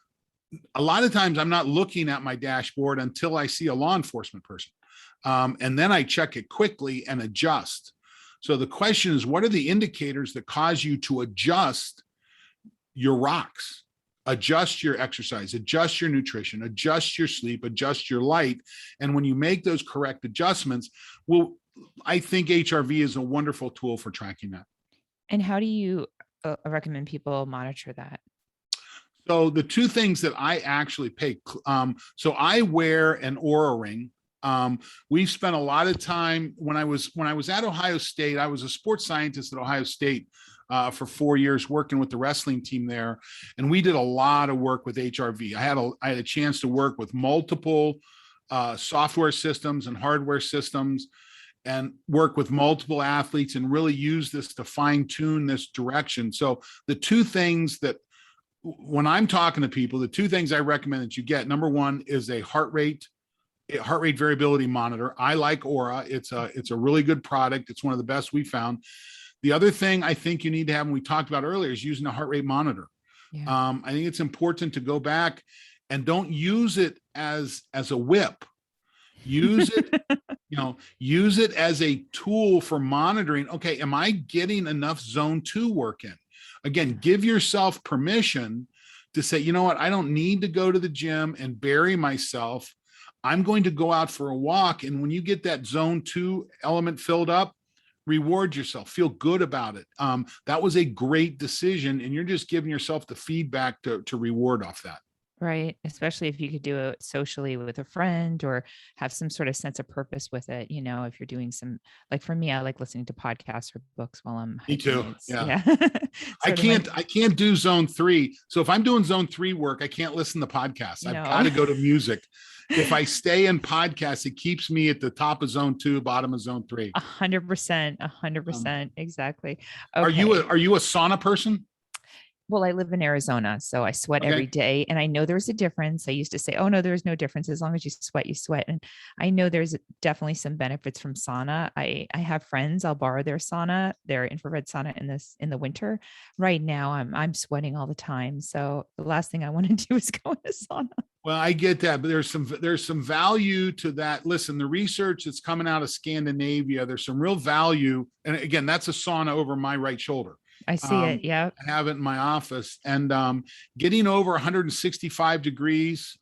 a lot of times I'm not looking at my dashboard until I see a law enforcement person. And then I check it quickly and adjust. So the question is, what are the indicators that cause you to adjust your rocks, adjust your exercise, adjust your nutrition, adjust your sleep, adjust your light? And when you make those correct adjustments, I think HRV is a wonderful tool for tracking that. And how do you recommend people monitor that? So the two things that I actually pay, so I wear an Oura ring. We've spent a lot of time when I was at Ohio State. I was a sports scientist at Ohio State for 4 years, working with the wrestling team there, and we did a lot of work with HRV. I had a chance to work with multiple software systems and hardware systems, and work with multiple athletes, and really use this to fine tune this direction. So the two things that, when I'm talking to people, the two things I recommend that you get, number one is a heart rate variability monitor. I like Oura. It's a really good product. It's one of the best we found. The other thing I think you need to have, and we talked about earlier, is using a heart rate monitor. Yeah. I think it's important to go back and don't use it as a whip. Use it, use it as a tool for monitoring. Okay, am I getting enough zone 2 work in? Again, give yourself permission to say, you know what, I don't need to go to the gym and bury myself. I'm going to go out for a walk. And when you get that zone 2 element filled up, reward yourself, feel good about it. That was a great decision. And you're just giving yourself the feedback to reward off that. Right. Especially if you could do it socially with a friend or have some sort of sense of purpose with it. If you're doing some, like for me, I like listening to podcasts or books while I'm hiking. Me too. Yeah. I can't do zone 3. So if I'm doing zone 3 work, I can't listen to podcasts. I've got to go to music. If I stay in podcasts, it keeps me at the top of zone 2, bottom of zone 3. 100%. Exactly. Okay. Are you a sauna person? Well, I live in Arizona, so I sweat every Okay. day. And I know there's a difference. I used to say, oh, no, there's no difference. As long as you sweat, you sweat. And I know there's definitely some benefits from sauna. I have friends, I'll borrow their sauna, their infrared sauna in the winter. Right now, I'm sweating all the time. So the last thing I want to do is go in a sauna. Well, I get that, but there's some value to that. Listen, the research that's coming out of Scandinavia, there's some real value. And again, that's a sauna over my right shoulder. I see it. Yeah. I have it in my office, and getting over 165 degrees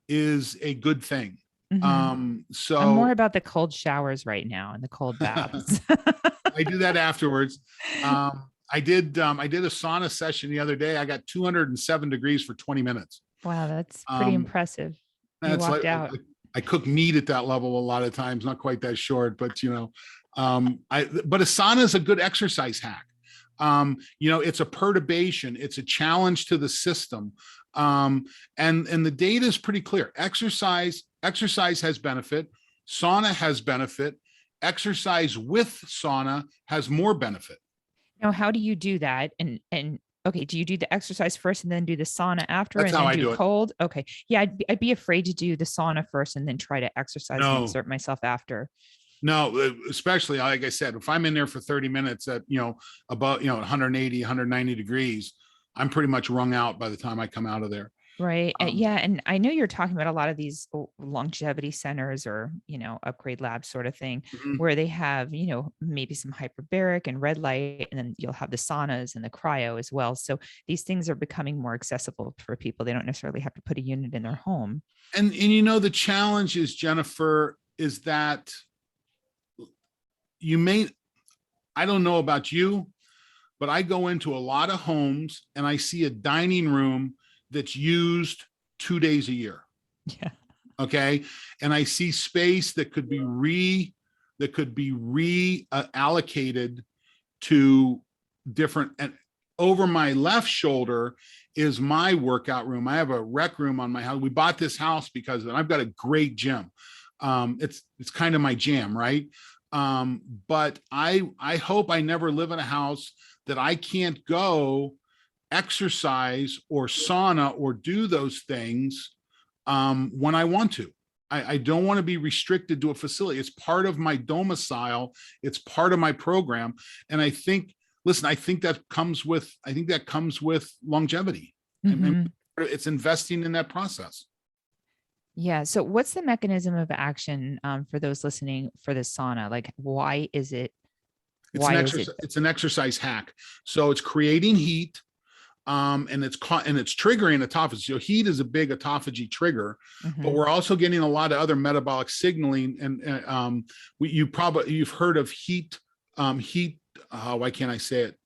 is a good thing. I'm more about the cold showers right now and the cold baths. I do that afterwards. I did a sauna session the other day. I got 207 degrees for 20 minutes. Wow, that's pretty impressive. You walked out. I cook meat at that level a lot of times, not quite that short, but but a sauna is a good exercise hack. It's a perturbation, it's a challenge to the system. And the data is pretty clear. Exercise has benefit, sauna has benefit, exercise with sauna has more benefit. Now, how do you do that? And okay, do you do the exercise first and then do the sauna after? That's and how then I do it. Cold? Okay. Yeah, I'd be afraid to do the sauna first and then try to exercise and exert myself after. No, especially like I said, if I'm in there for 30 minutes at, about, 180, 190 degrees, I'm pretty much wrung out by the time I come out of there. Right. Yeah. And I know you're talking about a lot of these longevity centers or, upgrade labs sort of thing, where they have, maybe some hyperbaric and red light, and then you'll have the saunas and the cryo as well. So these things are becoming more accessible for people. They don't necessarily have to put a unit in their home. And the challenge is, Jennifer, is that I don't know about you, but I go into a lot of homes and I see a dining room that's used 2 days a year. Yeah. Okay. And I see space that could be reallocated to different, and over my left shoulder is my workout room. I have a rec room on my house. We bought this house because of it. I've got a great gym. It's kind of my jam, right? But I hope I never live in a house that I can't go exercise or sauna or do those things when I want to. I don't want to be restricted to a facility. It's part of my domicile. It's part of my program. And I think that comes with longevity. And it's investing in that process. Yeah. So what's the mechanism of action for those listening for the sauna? Like, why is it? It's an exercise hack. So it's creating heat, and it's triggering autophagy. So heat is a big autophagy trigger, but we're also getting a lot of other metabolic signaling. And you've heard of heat. Why can't I say it?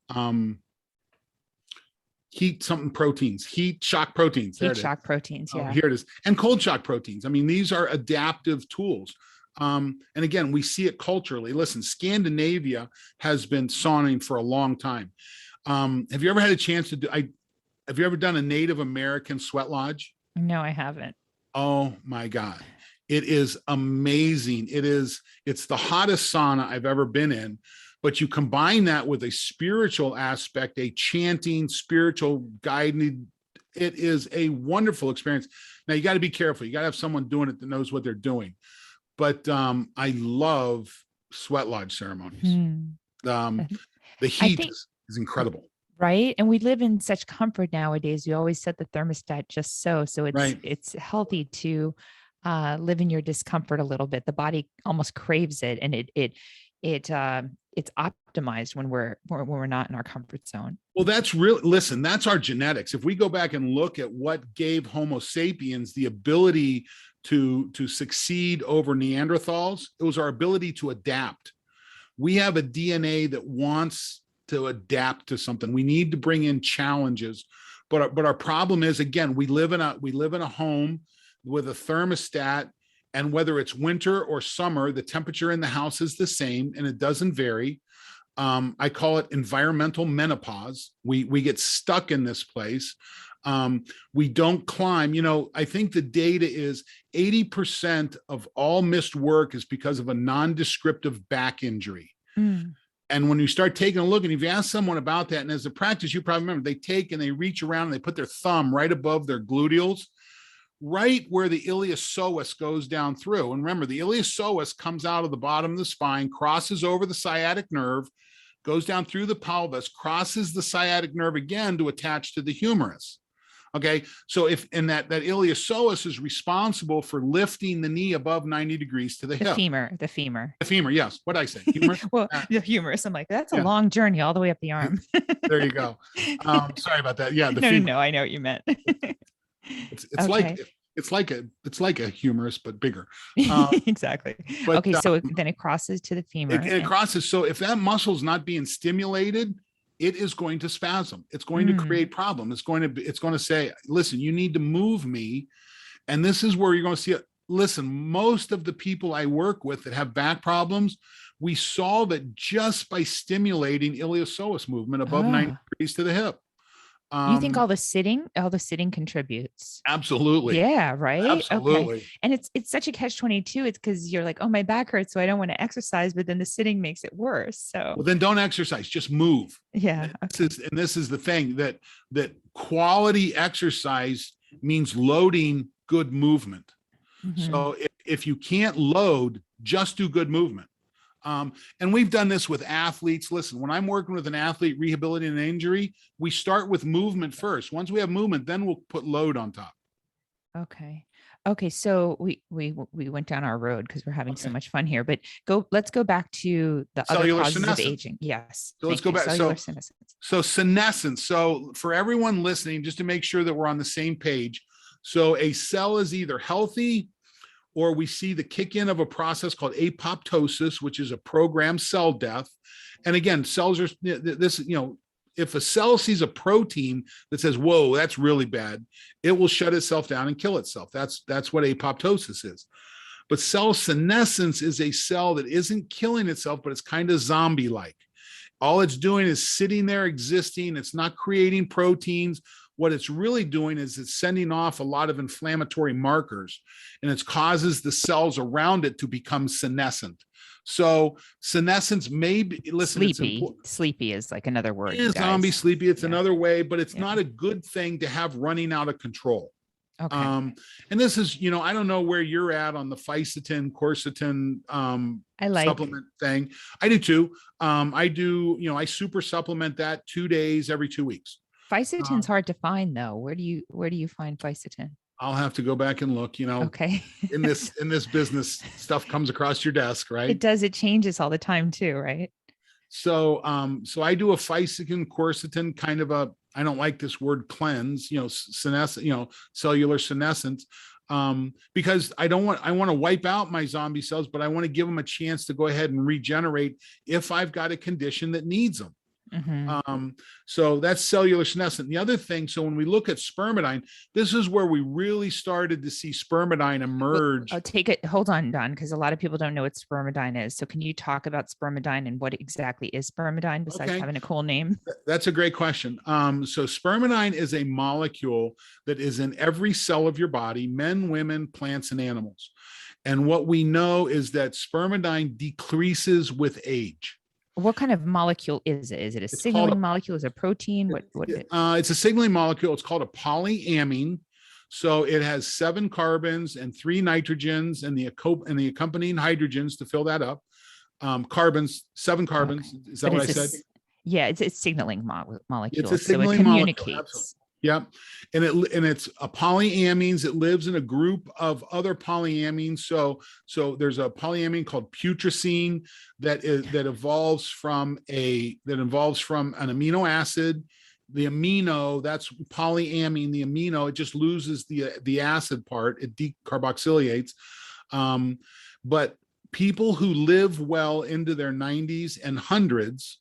Heat something proteins, heat shock proteins. Heat shock proteins, yeah. Here it is. And cold shock proteins. I mean, these are adaptive tools. And again, we see it culturally. Listen, Scandinavia has been sauning for a long time. Have you ever had a chance to have you ever done a Native American sweat lodge? No, I haven't. Oh my God. It is amazing. It's the hottest sauna I've ever been in. But you combine that with a spiritual aspect, a chanting, spiritual guided. It is a wonderful experience. Now you got to be careful. You got to have someone doing it that knows what they're doing. But I love sweat lodge ceremonies. The heat is incredible. Right. And we live in such comfort nowadays. We always set the thermostat just so it's healthy to live in your discomfort a little bit. The body almost craves it, and it's optimized when we're not in our comfort zone. Well, that's our genetics. If we go back and look at what gave Homo sapiens the ability to succeed over Neanderthals, it was our ability to adapt. We have a DNA that wants to adapt to something. We need to bring in challenges, but our problem is, again, we live in a home with a thermostat. And whether it's winter or summer, the temperature in the house is the same and it doesn't vary. I call it environmental menopause. We get stuck in this place. We don't climb. I think the data is 80% of all missed work is because of a non-descriptive back injury. And when you start taking a look, and if you ask someone about that, and as a practice, you probably remember, they take and they reach around and they put their thumb right above their gluteals, right where the iliopsoas goes down through. And remember, the iliopsoas comes out of the bottom of the spine, crosses over the sciatic nerve, goes down through the pelvis, crosses the sciatic nerve again to attach to the humerus. Okay, so if and that iliopsoas is responsible for lifting the knee above 90 degrees to the hip. The femur. Yes. What did I say? Humerus? Well, the humerus. I'm like, that's a long journey all the way up the arm. There you go. Sorry about that. Yeah, the no, femur. No, I know what you meant. It's okay. It's like a humerus, but bigger. Exactly. But, okay, so then it crosses to the femur. It crosses. So if that muscle is not being stimulated, it is going to spasm. It's going to create problem. It's going to say, listen, you need to move me. And this is where you're going to see it. Listen, most of the people I work with that have back problems, we solve it just by stimulating iliopsoas movement above 90 degrees to the hip. You think all the sitting contributes? Absolutely. Yeah. Right. Absolutely. Okay. And it's such a catch-22. It's because you're like, oh, my back hurts, so I don't want to exercise, but then the sitting makes it worse. So well, then don't exercise, just move. Yeah. This is the thing that quality exercise means loading good movement. Mm-hmm. So if you can't load, just do good movement. And we've done this with athletes. Listen, when I'm working with an athlete rehabilitating an injury, we start with movement first. Once we have movement, then we'll put load on top. Okay. So we went down our road because we're having so much fun here, but let's go back to the cellular other causes of aging. Yes. So let's go back. So senescence. So for everyone listening, just to make sure that we're on the same page. So a cell is either healthy, or we see the kick in of a process called apoptosis, which is a programmed cell death. And again, cells are this, if a cell sees a protein that says, whoa, that's really bad, it will shut itself down and kill itself. That's what apoptosis is. But cell senescence is a cell that isn't killing itself, but it's kind of zombie-like. All it's doing is sitting there existing. It's not creating proteins. What it's really doing is it's sending off a lot of inflammatory markers, and it causes the cells around it to become senescent. So senescence may be, listen, sleepy is like another word. It is zombie sleepy. It's another way, but it's not a good thing to have running out of control. Okay. And this is, I don't know where you're at on the fisetin, quercetin supplement thing. I do too. I super supplement that 2 days every 2 weeks. Fisetin's hard to find though. Where do you find fisetin? I'll have to go back and look, Okay. in this business, stuff comes across your desk, right? It does. It changes all the time too, right? So I do a fisetin, quercetin kind of I don't like this word cleanse, senescent, cellular senescence, because I want to wipe out my zombie cells, but I want to give them a chance to go ahead and regenerate if I've got a condition that needs them. Mm-hmm. So that's cellular senescent. The other thing, so when we look at spermidine, this is where we really started to see spermidine emerge. I'll take it. Hold on, Don, because a lot of people don't know what spermidine is. So can you talk about spermidine and what exactly is spermidine besides having a cool name? That's a great question. So spermidine is a molecule that is in every cell of your body, men, women, plants, and animals. And what we know is that spermidine decreases with age. What kind of molecule is it? Is it a signaling molecule? Is it a protein? What is it? It's a signaling molecule. It's called a polyamine. So it has 7 carbons and 3 nitrogens and the accompanying hydrogens to fill that up. 7 carbons. Okay. Is that what I said? Yeah, it's a signaling molecule. It's a signaling so it communicates. Molecule, yeah. And it's a polyamines. It lives in a group of other polyamines. So there's a polyamine called putrescine that evolves from an amino acid. The amino, that's polyamine. The amino, it just loses the acid part. It decarboxylates. But people who live well into their 90s and 100s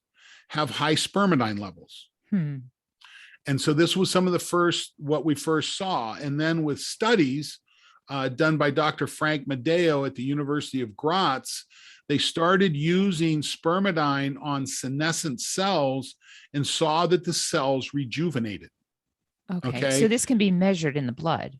have high spermidine levels. And so this was some of what we first saw. And then with studies done by Dr. Frank Medeo at the University of Graz, they started using spermidine on senescent cells and saw that the cells rejuvenated. Okay. So this can be measured in the blood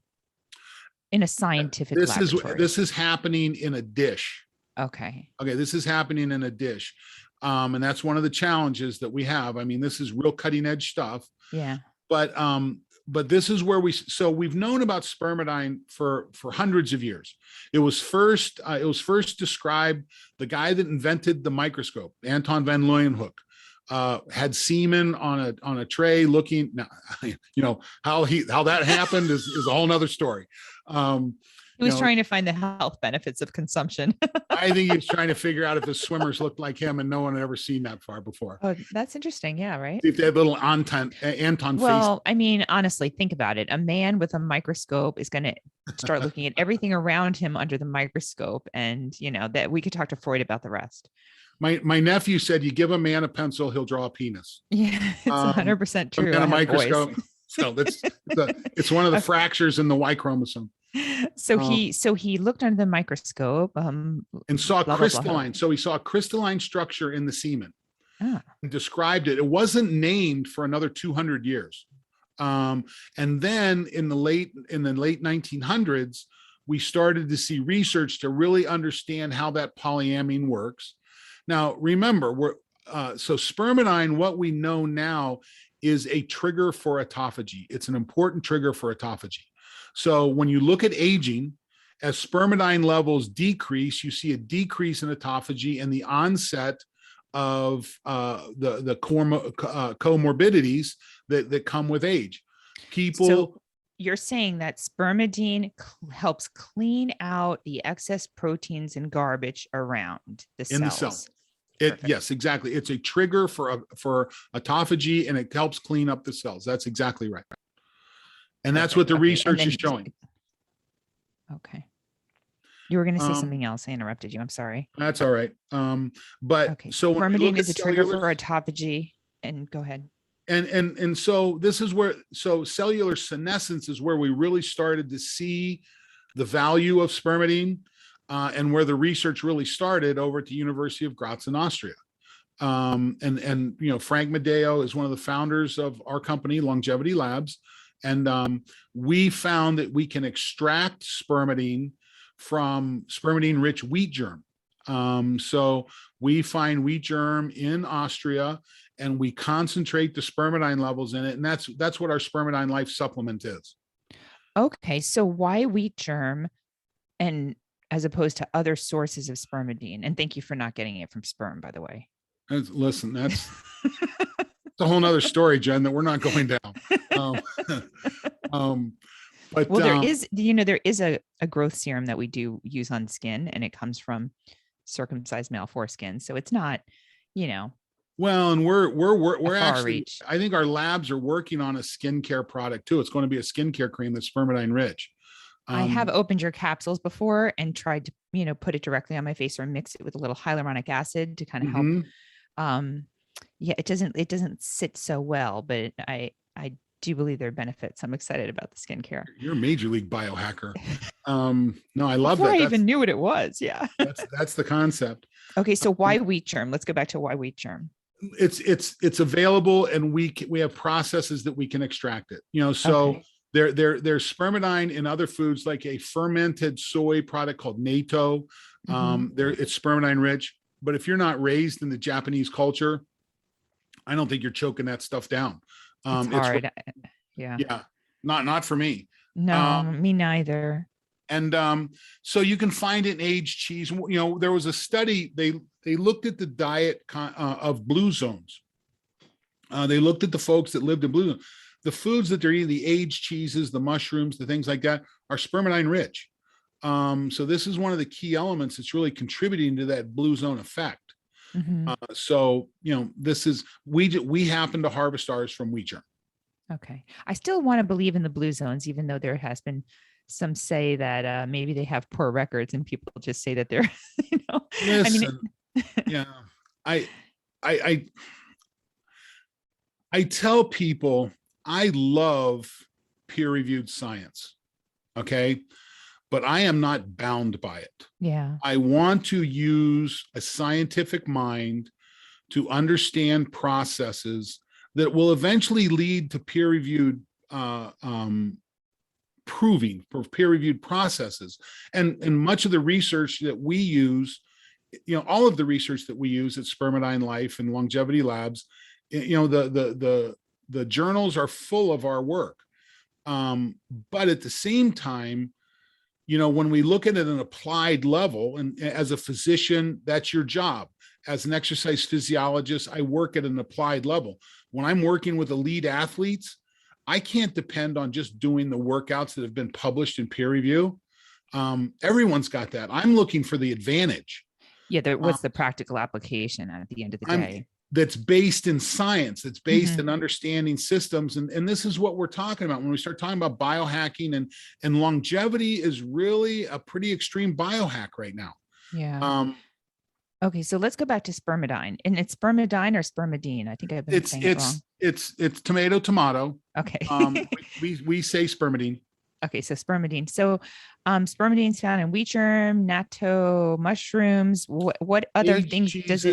in a scientific laboratory. This is happening in a dish. Okay. This is happening in a dish. And that's one of the challenges that we have. I mean, this is real cutting edge stuff. Yeah. But this is where we've known about spermidine for hundreds of years. It was first described, the guy that invented the microscope, Anton van Leeuwenhoek, had semen on a tray looking. Now, how that happened is a whole nother story. He was trying to find the health benefits of consumption. I think he was trying to figure out if his swimmers looked like him, and no one had ever seen that far before. Oh, that's interesting. Yeah, right. See if they had little Anton Well, face. I mean, honestly, think about it. A man with a microscope is going to start looking at everything around him under the microscope, and that we could talk to Freud about the rest. My nephew said, you give a man a pencil, he'll draw a penis. Yeah, it's 100% true. And a microscope. So it's one of the fractures in the Y chromosome. So he looked under the microscope and saw crystalline. So he saw a crystalline structure in the semen and described it. It wasn't named for another 200 years. And then in the late 1900s, we started to see research to really understand how that polyamine works. Now, remember, so spermidine, what we know now, is a trigger for autophagy. It's an important trigger for autophagy. So when you look at aging, as spermidine levels decrease, you see a decrease in autophagy and the onset of the comorbidities that come with age. So you're saying that spermidine helps clean out the excess proteins and garbage around the cells. In the cell. Yes, exactly. It's a trigger for autophagy, and it helps clean up the cells. That's exactly right. And that's what the research is showing. Okay. You were going to say something else. I interrupted you. I'm sorry. That's all right. But so spermidine is a trigger for autophagy. And go ahead. And so this is where, cellular senescence is where we really started to see the value of spermidine, and where the research really started over at the University of Graz in Austria. And Frank Medeo is one of the founders of our company, Longevity Labs. And we found that we can extract spermidine from spermidine-rich wheat germ. So we find wheat germ in Austria, and we concentrate the spermidine levels in it. And that's what our Spermidine Life supplement is. Okay. So why wheat germ, and as opposed to other sources of spermidine? And thank you for not getting it from sperm, by the way. Listen, that's a whole nother story, Jen, that we're not going down. But there is a growth serum that we do use on skin, and it comes from circumcised male foreskin. So it's not, well, and we're actually, reach. I think our labs are working on a skincare product too. It's going to be a skincare cream that's spermidine rich. I have opened your capsules before and tried to, put it directly on my face or mix it with a little hyaluronic acid to kind of help. It doesn't sit so well, but I do believe there are benefits. I'm excited about the skincare. You're a major league biohacker. No, I love Before that. I even knew what it was. Yeah. that's the concept. Okay. So why wheat germ? Let's go back to why wheat germ. It's available, and we have processes that we can extract it. Okay. There's spermidine in other foods, like a fermented soy product called natto. It's spermidine rich, but if you're not raised in the Japanese culture, I don't think you're choking that stuff down. It's hard. Yeah. Not for me. No, me neither. And so you can find it in aged cheese. There was a study, they looked at the diet of blue zones. They looked at the folks that lived in blue zones. The foods that they're eating, the aged cheeses, the mushrooms, the things like that, are spermidine rich. So this is one of the key elements that's really contributing to that blue zone effect. This is, we happen to harvest ours from wheat germ. Okay. I still want to believe in the blue zones, even though there has been some say that maybe they have poor records, and people just say that they're, Listen, yeah. I tell people I love peer-reviewed science. Okay. But I am not bound by it. Yeah. I want to use a scientific mind to understand processes that will eventually lead to peer-reviewed proving for peer-reviewed processes. And much of the research that we use all of the research that we use at Spermidine Life and Longevity Labs, the journals are full of our work. But at the same time, when we look at it at an applied level, and as a physician, that's your job. As an exercise physiologist, I work at an applied level. When I'm working with elite athletes, I can't depend on just doing the workouts that have been published in peer review. Everyone's got that. I'm looking for the advantage. Yeah. What's the practical application at the end of the day? That's based in science, that's based in understanding systems. And this is what we're talking about when we start talking about biohacking, and longevity is really a pretty extreme biohack right now. Yeah. Okay. So let's go back to Spermidine, and it's Spermidine or Spermidine. I think I've been saying it wrong. It's tomato. Okay. we say Spermidine. Okay. So Spermidine. So Spermidine is found in wheat germ, natto, mushrooms. What other aged things cheeses. Does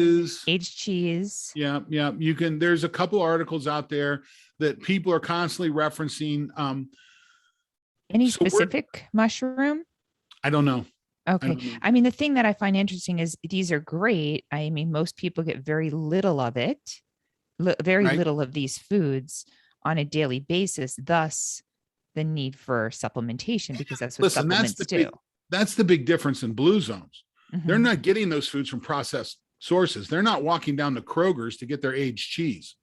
it? Aged cheese. Yeah. You can. There's a couple articles out there that people are constantly referencing. Any specific mushroom? I don't know. Okay. I mean, the thing that I find interesting is these are great. I mean, most people get very little of it, very little of these foods on a daily basis. Thus, the need for supplementation, because that's what supplements do. That's the big difference in blue zones. They're not getting those foods from processed sources. They're not walking down to Kroger's to get their aged cheese.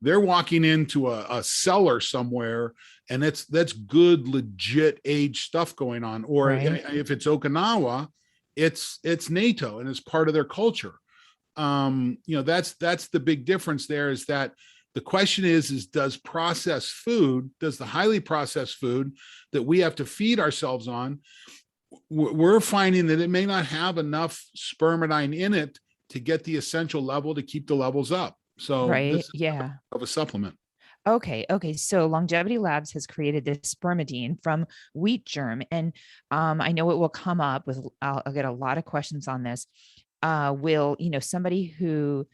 They're walking into a cellar somewhere, and that's good, legit aged stuff going on. Or if it's Okinawa, it's natto, and it's part of their culture. That's the big difference there, is that the question is does the highly processed food that we have to feed ourselves on, we're finding that it may not have enough spermidine in it to get the essential level to keep the levels up. So this is of a supplement. Okay. So Longevity Labs has created this spermidine from wheat germ. And I know it will come up with, I'll get a lot of questions on this. Will, somebody who,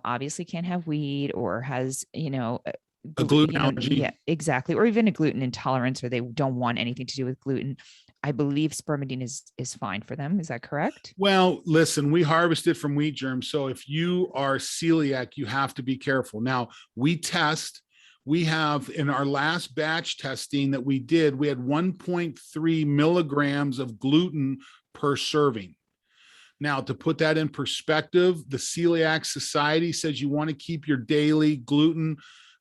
obviously can't have wheat, or has, a gluten allergy. Yeah, exactly. Or even a gluten intolerance, or they don't want anything to do with gluten. I believe spermidine is fine for them. Is that correct? Well, listen, we harvest it from wheat germ. So if you are celiac, you have to be careful. Now, we have in our last batch testing that we did, we had 1.3 milligrams of gluten per serving. Now, to put that in perspective, the Celiac Society says you want to keep your daily gluten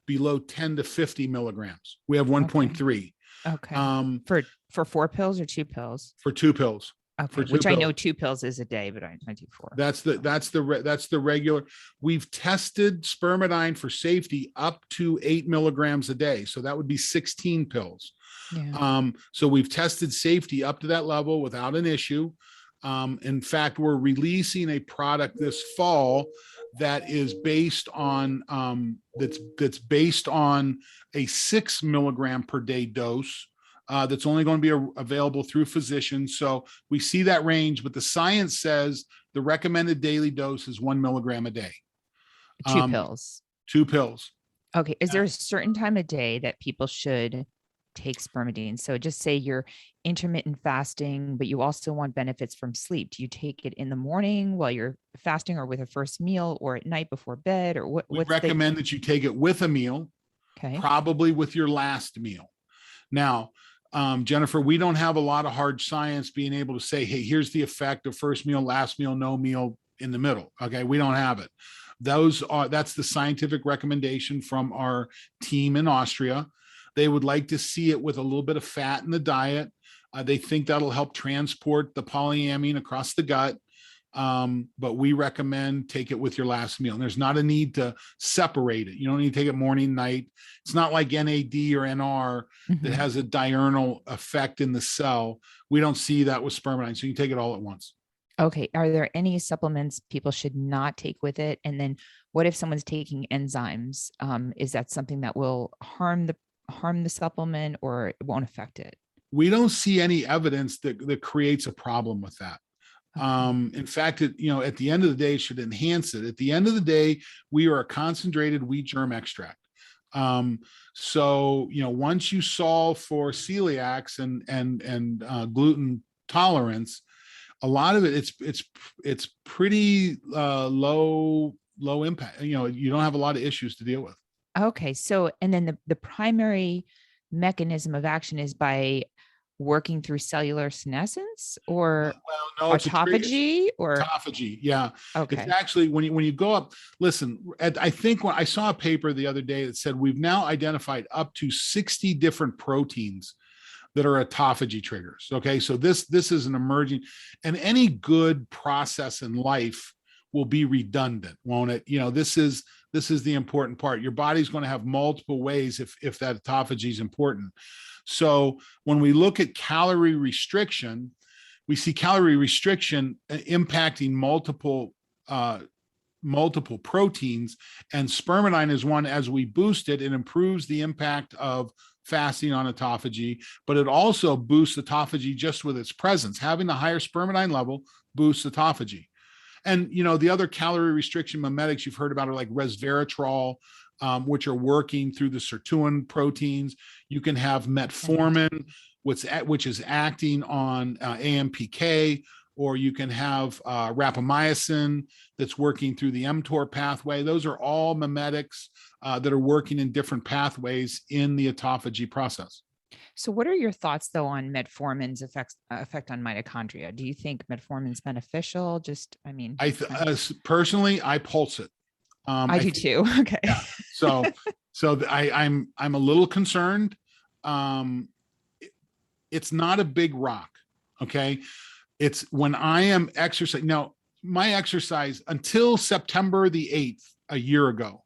below 10 to 50 milligrams. We have 1.3. Okay. For 4 pills or 2 pills? For 2 pills. Okay. Which pills. I know 2 pills is a day, but I do 4. That's the regular. We've tested spermidine for safety up to 8 milligrams a day. So that would be 16 pills. Yeah. So we've tested safety up to that level without an issue. In fact, we're releasing a product this fall that is based on that's based on a 6 milligram per day dose. That's only going to be available through physicians. So we see that range, but the science says the recommended daily dose is 1 milligram a day. 2 pills. 2 pills. Okay. Is there a certain time of day that people should take spermidine? So just say you're intermittent fasting, but you also want benefits from sleep. Do you take it in the morning while you're fasting, or with a first meal, or at night before bed, or what? We recommend that you take it with a meal, probably with your last meal. Now, Jennifer, we don't have a lot of hard science being able to say, hey, here's the effect of first meal, last meal, no meal in the middle. Okay. We don't have it. That's the scientific recommendation from our team in Austria. They would like to see it with a little bit of fat in the diet. They think that'll help transport the polyamine across the gut. But we recommend take it with your last meal. And there's not a need to separate it. You don't need to take it morning, night. It's not like NAD or NR that has a diurnal effect in the cell. We don't see that with spermidine. So you can take it all at once. Okay. Are there any supplements people should not take with it? And then what if someone's taking enzymes? Is that something that will harm the supplement, or it won't affect it? We don't see any evidence that creates a problem with that. In fact, at the end of the day, it should enhance it. At the end of the day, we are a concentrated wheat germ extract. So, once you solve for celiacs and gluten tolerance, a lot of it's pretty low impact. You don't have a lot of issues to deal with. Okay. So, and then the primary mechanism of action is by working through cellular senescence or No, it's autophagy or autophagy. Yeah. okay. It's actually when you go up, listen, I think when I saw a paper the other day that said we've now identified up to 60 different proteins that are autophagy triggers. Okay. So this is an emerging, and any good process in life will be redundant, won't it? This is the important part. Your body's going to have multiple ways if that autophagy is important. So when we look at calorie restriction, we see calorie restriction impacting multiple proteins, and spermidine is one. As we boost it, it improves the impact of fasting on autophagy, but it also boosts autophagy just with its presence. Having the higher spermidine level boosts autophagy. And, the other calorie restriction mimetics you've heard about are like resveratrol, which are working through the sirtuin proteins. You can have metformin, which is acting on AMPK, or you can have rapamycin that's working through the mTOR pathway. Those are all mimetics that are working in different pathways in the autophagy process. So what are your thoughts though on metformin's effect on mitochondria? Do you think metformin's beneficial? Personally, I pulse it. I do too. Okay. Yeah. So I'm a little concerned. It's not a big rock. Okay. It's when I am exercising. Now, my exercise until September the 8th, a year ago,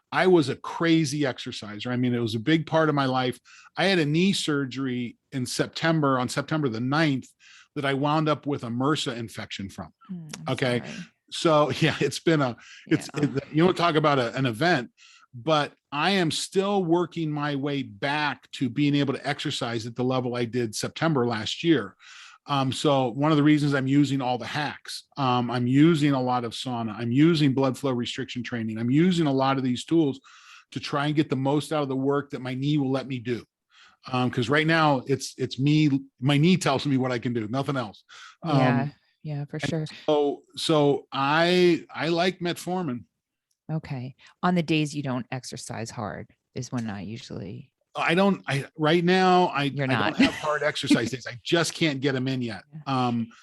I was a crazy exerciser. It was a big part of my life. I had a knee surgery on September the 9th that I wound up with a MRSA infection from. Okay. Sorry. So yeah, it's been you don't talk about an event, but I am still working my way back to being able to exercise at the level I did September last year. So one of the reasons I'm using all the hacks, I'm using a lot of sauna, I'm using blood flow restriction training, I'm using a lot of these tools to try and get the most out of the work that my knee will let me do. Because right now it's me, my knee tells me what I can do, nothing else. Yeah, for sure. So I like metformin. Okay. On the days you don't exercise hard is when I usually. Right now, I don't have hard exercise days. I just can't get them in yet.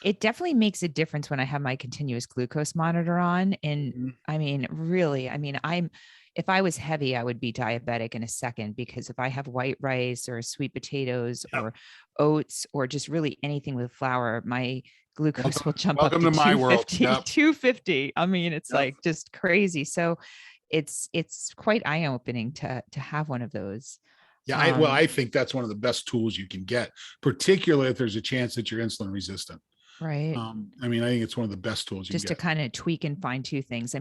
It definitely makes a difference when I have my continuous glucose monitor on. And really, if I was heavy, I would be diabetic in a second, because if I have white rice or sweet potatoes or oats or just really anything with flour, my glucose will jump up to 250, 250. It's like just crazy. So it's quite eye-opening to have one of those. Yeah. I think that's one of the best tools you can get, particularly if there's a chance that you're insulin resistant. Right. I think it's one of the best tools you just can get. To kind of tweak and fine tune things.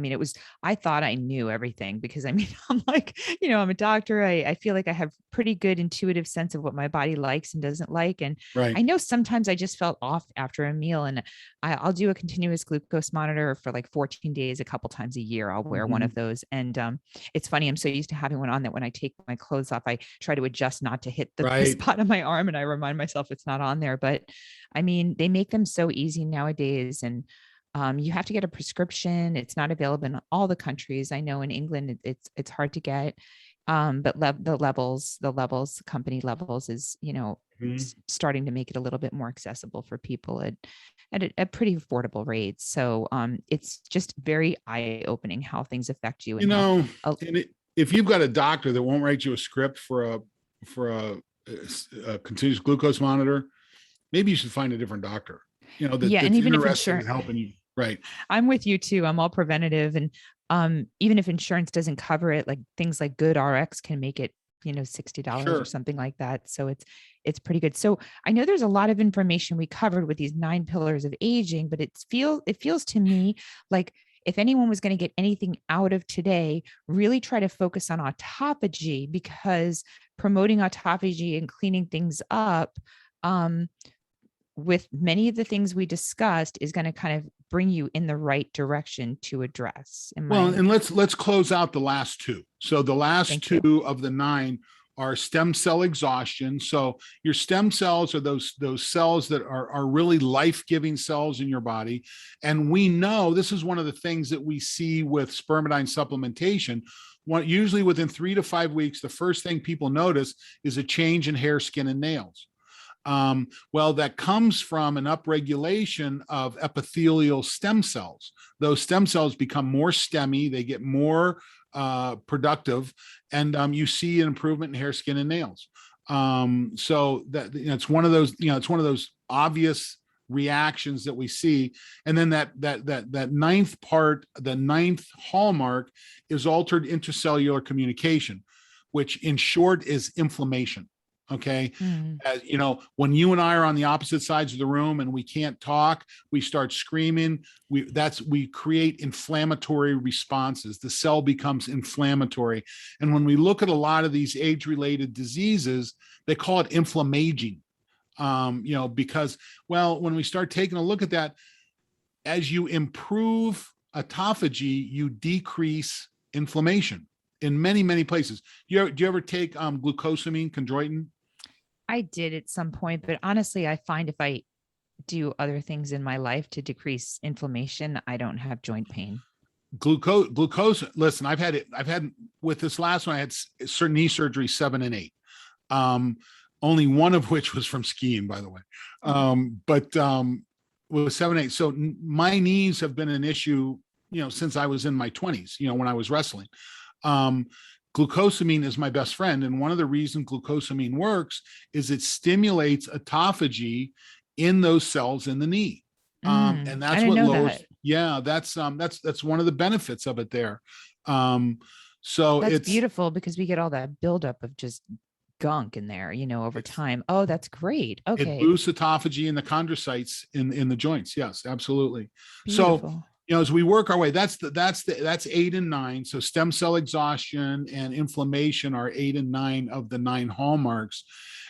I thought I knew everything because I'm like, I'm a doctor. I feel like I have pretty good intuitive sense of what my body likes and doesn't like. And right. I know sometimes I just felt off after a meal, and I'll do a continuous glucose monitor for like 14 days, a couple times a year. I'll wear one of those. And it's funny. I'm so used to having one on that when I take my clothes off, I try to adjust not to hit the spot on my arm, and I remind myself it's not on there. But they make them so easy nowadays, and you have to get a prescription. It's not available in all the countries. I know in England it's hard to get, but the company levels is starting to make it a little bit more accessible for people at a pretty affordable rate. So it's just very eye-opening how things affect you. If you've got a doctor that won't write you a script for a continuous glucose monitor, maybe you should find a different doctor, that's and even interested in helping you. Right. I'm with you too. I'm all preventative. And even if insurance doesn't cover it, like things like Good RX can make it, $60 or something like that. So it's pretty good. So I know there's a lot of information we covered with these 9 pillars of aging, but it feels to me like if anyone was going to get anything out of today, really try to focus on autophagy, because promoting autophagy and cleaning things up, with many of the things we discussed, is going to kind of bring you in the right direction to address. And let's close out the last 2. So the last 2 of the 9 are stem cell exhaustion. So your stem cells are those cells that are really life-giving cells in your body. And we know this is one of the things that we see with spermidine supplementation. Usually within 3 to 5 weeks, the first thing people notice is a change in hair, skin, and nails. Well, that comes from an upregulation of epithelial stem cells. Those stem cells become more stemmy, they get more productive, and you see an improvement in hair, skin, and nails. So that it's one of those, it's one of those obvious reactions that we see. And then that ninth part, the ninth hallmark, is altered intracellular communication, which in short is inflammation. Okay. When you and I are on the opposite sides of the room and we can't talk, we start screaming. We create inflammatory responses. The cell becomes inflammatory. And when we look at a lot of these age-related diseases, they call it inflammaging. Because, when we start taking a look at that, as you improve autophagy, you decrease inflammation in many, many places. Do you ever take glucosamine, chondroitin? I did at some point, but honestly, I find if I do other things in my life to decrease inflammation, I don't have joint pain. Glucose. Listen, I've had with this last one, I had certain knee surgery 7 and 8. Only one of which was from skiing, by the way. But with 7 and 8. So my knees have been an issue, since I was in my 20s, when I was wrestling. Glucosamine is my best friend. And one of the reasons glucosamine works is it stimulates autophagy in those cells in the knee. And that's what lowers. That. That's one of the benefits of it there. So that's beautiful, because we get all that buildup of just gunk in there, over time. Oh, that's great. Okay. It boosts autophagy in the chondrocytes in the joints. Yes, absolutely. Beautiful. So, as we work our way, that's 8 and 9. So stem cell exhaustion and inflammation are 8 and 9 of the 9 hallmarks.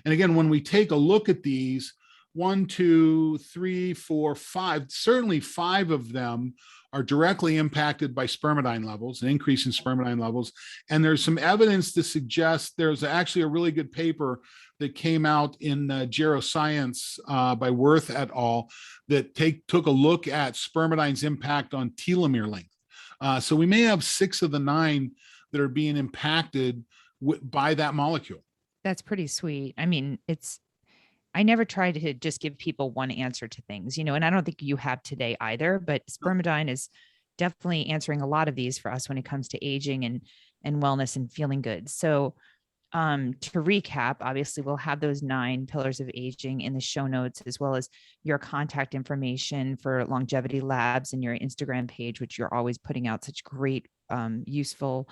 And again, when we take a look at these, 1, 2, 3, 4, 5, certainly 5 of them are directly impacted by spermidine levels, an increase in spermidine levels. And there's some evidence to suggest, there's actually a really good paper that came out in Geroscience by Worth et al. That took a look at spermidine's impact on telomere length. So we may have 6 of the 9 that are being impacted by that molecule. That's pretty sweet. I mean, I never try to just give people one answer to things, and I don't think you have today either, but spermidine is definitely answering a lot of these for us when it comes to aging and wellness and feeling good. So to recap, obviously we'll have those 9 pillars of aging in the show notes, as well as your contact information for Longevity Labs and your Instagram page, which you're always putting out such great, useful,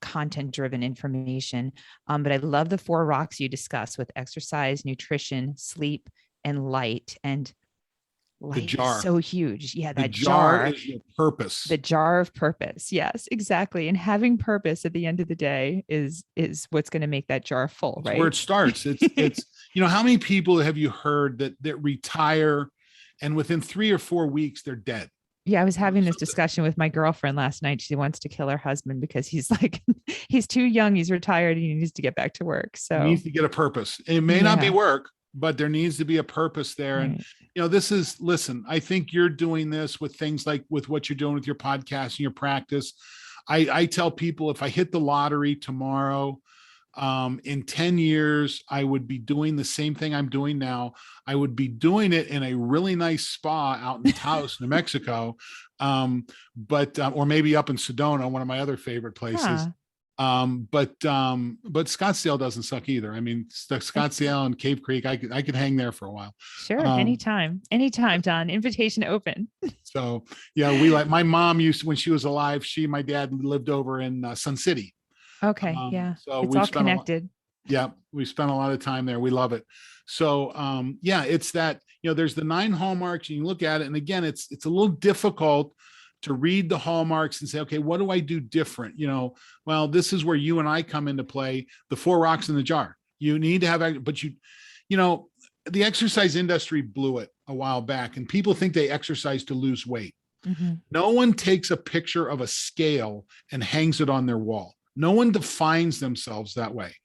content-driven information. But I love the 4 rocks you discuss with exercise, nutrition, sleep, and light. And light is so huge. Yeah, that jar is your purpose. The jar of purpose. Yes, exactly. And having purpose at the end of the day is what's going to make that jar full, right? It's where it starts. It's how many people have you heard that retire and within 3 or 4 weeks they're dead? Yeah, I was having this discussion with my girlfriend last night. She wants to kill her husband because he's he's too young, he's retired, and he needs to get back to work. So he needs to get a purpose. It may not be work, but there needs to be a purpose there. Right. And listen, I think you're doing this with things like with what you're doing with your podcast and your practice. I tell people, if I hit the lottery tomorrow, in 10 years, I would be doing the same thing I'm doing now. I would be doing it in a really nice spa out in Taos, New Mexico, or maybe up in Sedona, one of my other favorite places. But Scottsdale doesn't suck either. I mean, Scottsdale and Cave Creek, I could hang there for a while. Sure. Anytime, Don, invitation open. So yeah, my mom used to, when she was alive, my dad lived over in Sun City. Okay. Yeah. So it's all connected. We spent a lot of time there. We love it. So it's that, there's the 9 hallmarks and you look at it. And again, it's a little difficult to read the hallmarks and say, okay, what do I do different? Well, this is where you and I come into play, the 4 rocks in the jar. You need to have, but the exercise industry blew it a while back and people think they exercise to lose weight. Mm-hmm. No one takes a picture of a scale and hangs it on their wall. No one defines themselves that way.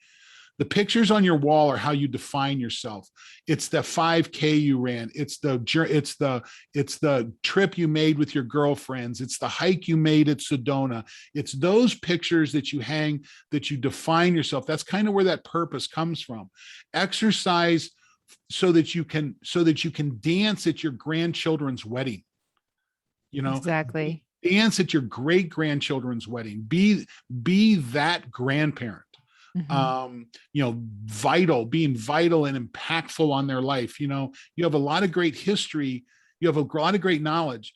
The pictures on your wall are how you define yourself. It's the 5K you ran. It's the trip you made with your girlfriends. It's the hike you made at Sedona. It's those pictures that you hang, that you define yourself. That's kind of where that purpose comes from. Exercise so that you can dance at your grandchildren's wedding. Exactly. Dance at your great grandchildren's wedding. Be that grandparent. Being vital and impactful on their life. You have a lot of great history. You have a lot of great knowledge.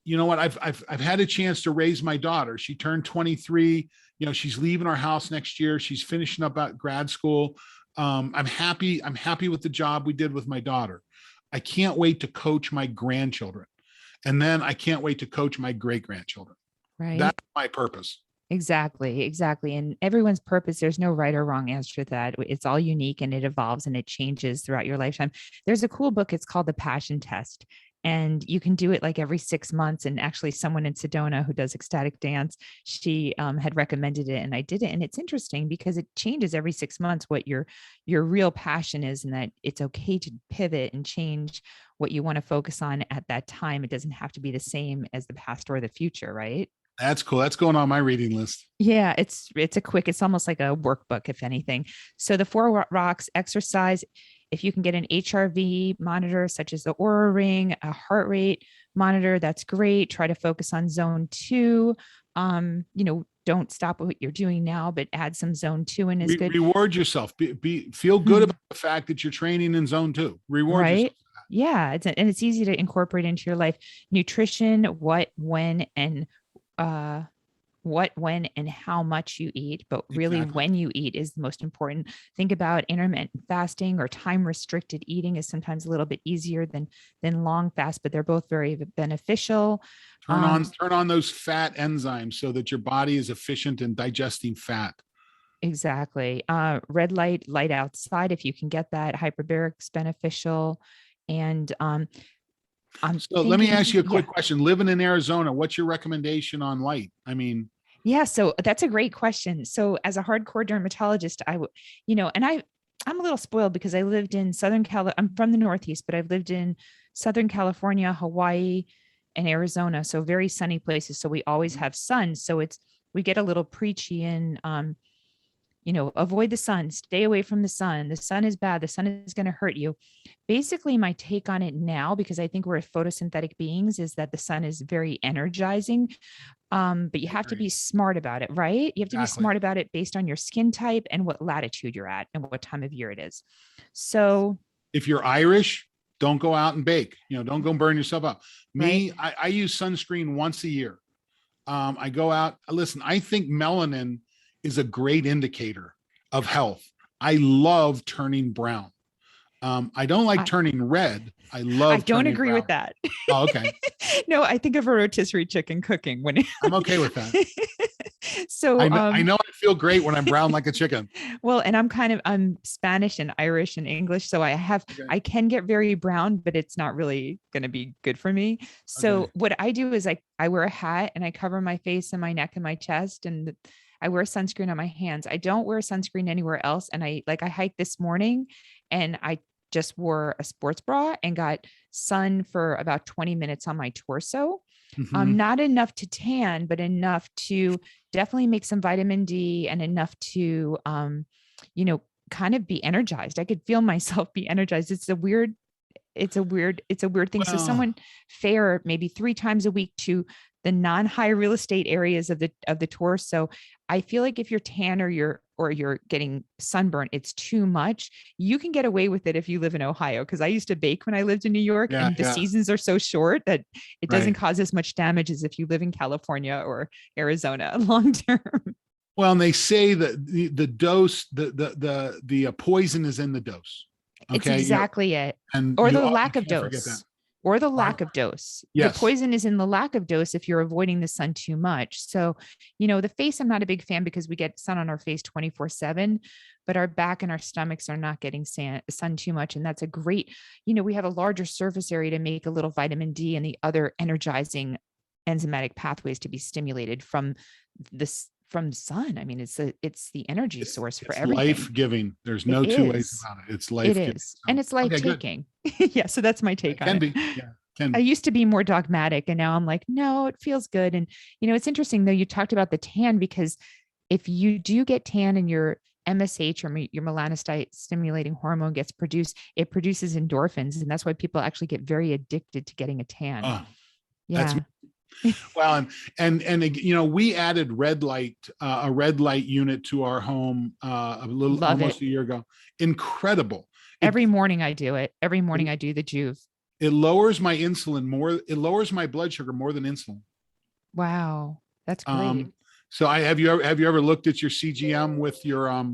You know what? I've had a chance to raise my daughter. She turned 23. She's leaving our house next year. She's finishing up at grad school. I'm happy with the job we did with my daughter. I can't wait to coach my grandchildren. And then I can't wait to coach my great grandchildren. Right. That's my purpose. Exactly. And everyone's purpose, there's no right or wrong answer to that. It's all unique and it evolves and it changes throughout your lifetime. There's a cool book. It's called The Passion Test. And you can do it like every 6 months. And actually someone in Sedona who does ecstatic dance, she had recommended it and I did it. And it's interesting because it changes every 6 months what your real passion is, and that it's okay to pivot and change what you want to focus on at that time. It doesn't have to be the same as the past or the future, right? That's cool. That's going on my reading list. Yeah, it's almost like a workbook, if anything. So the 4 rocks: exercise. If you can get an HRV monitor, such as the Aura Ring, a heart rate monitor, that's great. Try to focus on zone 2. Don't stop what you're doing now, but add some zone 2 in is good. Reward yourself. Feel good about the fact that you're training in zone 2. Reward yourself. Yeah, it's easy to incorporate into your life. Nutrition, what, when, and how much you eat, but really when you eat is the most important. Think about intermittent fasting or time restricted eating is sometimes a little bit easier than long fast, but they're both very beneficial. Turn on those fat enzymes so that your body is efficient in digesting fat. Exactly. Red light outside, if you can get that. Hyperbaric is beneficial. And let me ask you a quick question. Living in Arizona, what's your recommendation on light? Yeah, so that's a great question. So as a hardcore dermatologist, I'm a little spoiled because I lived in Southern California. I'm from the Northeast, but I've lived in Southern California, Hawaii, and Arizona. So very sunny places. So we always have sun. So we get a little preachy and, avoid the sun, stay away from the sun. The sun is bad. The sun is going to hurt you. Basically, my take on it now, because I think we're photosynthetic beings, is that the sun is very energizing. But you have to be smart about it, right? You have to be smart about it based on your skin type and what latitude you're at and what time of year it is. So if you're Irish, don't go out and bake, don't go burn yourself up. Me, right. I use sunscreen once a year. I go out. Listen, I think melanin is a great indicator of health. I love turning brown. I don't like turning red. I don't agree brown. With that. Oh, okay. No, I think of a rotisserie chicken cooking when I'm okay with that. So I know I feel great when I'm brown like a chicken. Well, and I'm Spanish and Irish and English. So I can get very brown, but it's not really going to be good for me. So what I do is I wear a hat and I cover my face and my neck and my chest, and I wear sunscreen on my hands. I don't wear sunscreen anywhere else. And I hiked this morning and I just wore a sports bra and got sun for about 20 minutes on my torso. Mm-hmm. Not enough to tan, but enough to definitely make some vitamin D and enough to, kind of be energized. I could feel myself be energized. It's a weird thing. So someone fare maybe 3 times a week to the non-high real estate areas of the torso. I feel like if you're tan or you're getting sunburn, it's too much. You can get away with it if you live in Ohio, because I used to bake when I lived in New York, and the seasons are so short that it doesn't cause as much damage as if you live in California or Arizona long term. Well, and they say that the dose, the poison is in the dose. Okay? It's exactly it. Or the lack of dose. Or the lack of dose. Yes. The poison is in the lack of dose if you're avoiding the sun too much. So, the face, I'm not a big fan because we get sun on our face 24/7, but our back and our stomachs are not getting sun too much. And that's a great, we have a larger surface area to make a little vitamin D and the other energizing enzymatic pathways to be stimulated from from sun. I mean, it's the energy source for It's everything. life-giving. There's It no two ways is. about it. It's It life-giving. is. And So, it's life okay, good. taking. Yeah. So that's my It take on can it. be. Yeah, can I be. used to be more dogmatic, and now I'm like, no, it feels good. And, it's interesting though, you talked about the tan, because if you do get tan and your MSH, or your melanocyte stimulating hormone, gets produced, it produces endorphins. And that's why people actually get very addicted to getting a tan. Oh, that's Yeah. well, and we added a red light unit to our home Love it. almost a year ago. Incredible. It Every morning I do it. Every morning it, I do the Juve. it lowers my insulin more. It lowers my blood sugar more than insulin. Wow. That's great. Um, so I have you ever looked at your CGM with your Uh,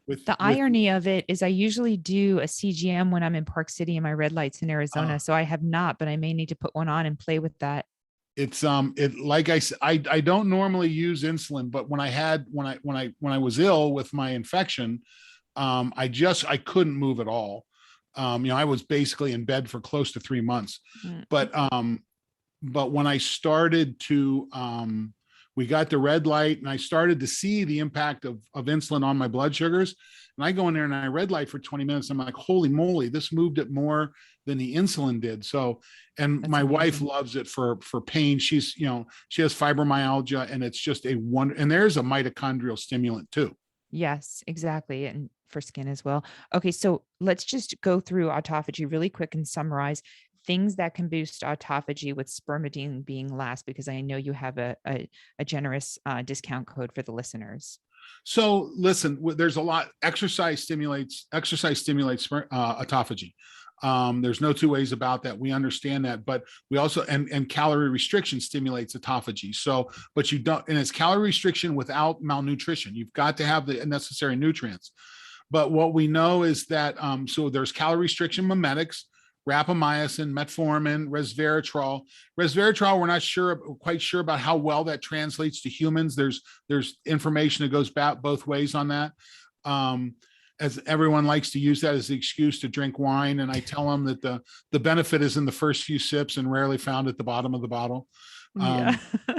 with the irony of it is I usually do a CGM when I'm in Park City in my red lights in Arizona. So I have not, but I may need to put one on and play with that. it's it like I said, I don't normally use insulin, but when I was ill with my infection, I couldn't move at all. I was basically in bed for close to 3 months. Mm. But when I started to we got the red light and I started to see the impact of insulin on my blood sugars. And I go in there and I red light for 20 minutes. I'm like, holy moly, this moved it more than the insulin did. So, and That's my wife amazing. loves it for pain. She's, she has fibromyalgia, and it's just and there's a mitochondrial stimulant too. Yes, exactly. And for skin as well. Okay, so let's just go through autophagy really quick and summarize things that can boost autophagy, with spermidine being last, because I know you have a generous discount code for the listeners. So listen, there's a lot. Exercise stimulates autophagy. There's no two ways about that. We understand that, but we also and calorie restriction stimulates autophagy. So, but you don't, and it's calorie restriction without malnutrition. You've got to have the necessary nutrients. But what we know is that so there's calorie restriction mimetics, rapamycin, metformin, resveratrol. Resveratrol, we're not quite sure about how well that translates to humans. There's information that goes back both ways on that. As everyone likes to use that as the excuse to drink wine, and I tell them that the benefit is in the first few sips and rarely found at the bottom of the bottle. Yeah.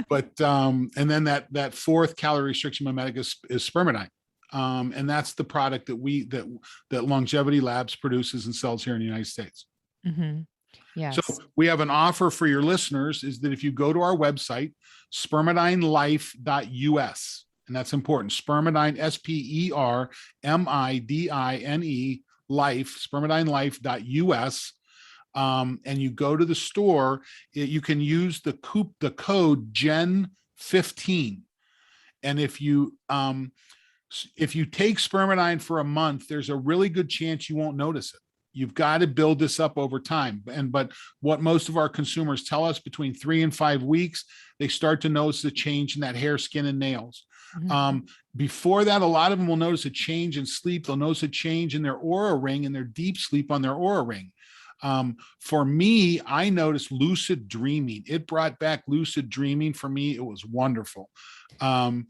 And then that fourth calorie restriction mimetic is spermidine. And that's the product that Longevity Labs produces and sells here in the United States. Mm-hmm. So Yes. we have an offer for your listeners, is that if you go to our website, spermidinelife.us, and that's important, Spermidine, SPERMIDINE, life, spermidinelife.us, and you go to the store, you can use the code GEN15. And if you take spermidine for a month, there's a really good chance you won't notice it. You've got to build this up over time. But what most of our consumers tell us, between 3 and 5 weeks, they start to notice the change in that hair, skin, and nails. Mm-hmm. Before that, a lot of them will notice a change in sleep. They'll notice a change in their aura ring and their deep sleep on their aura ring. For me, I noticed lucid dreaming. It brought back lucid dreaming for me. It was wonderful. And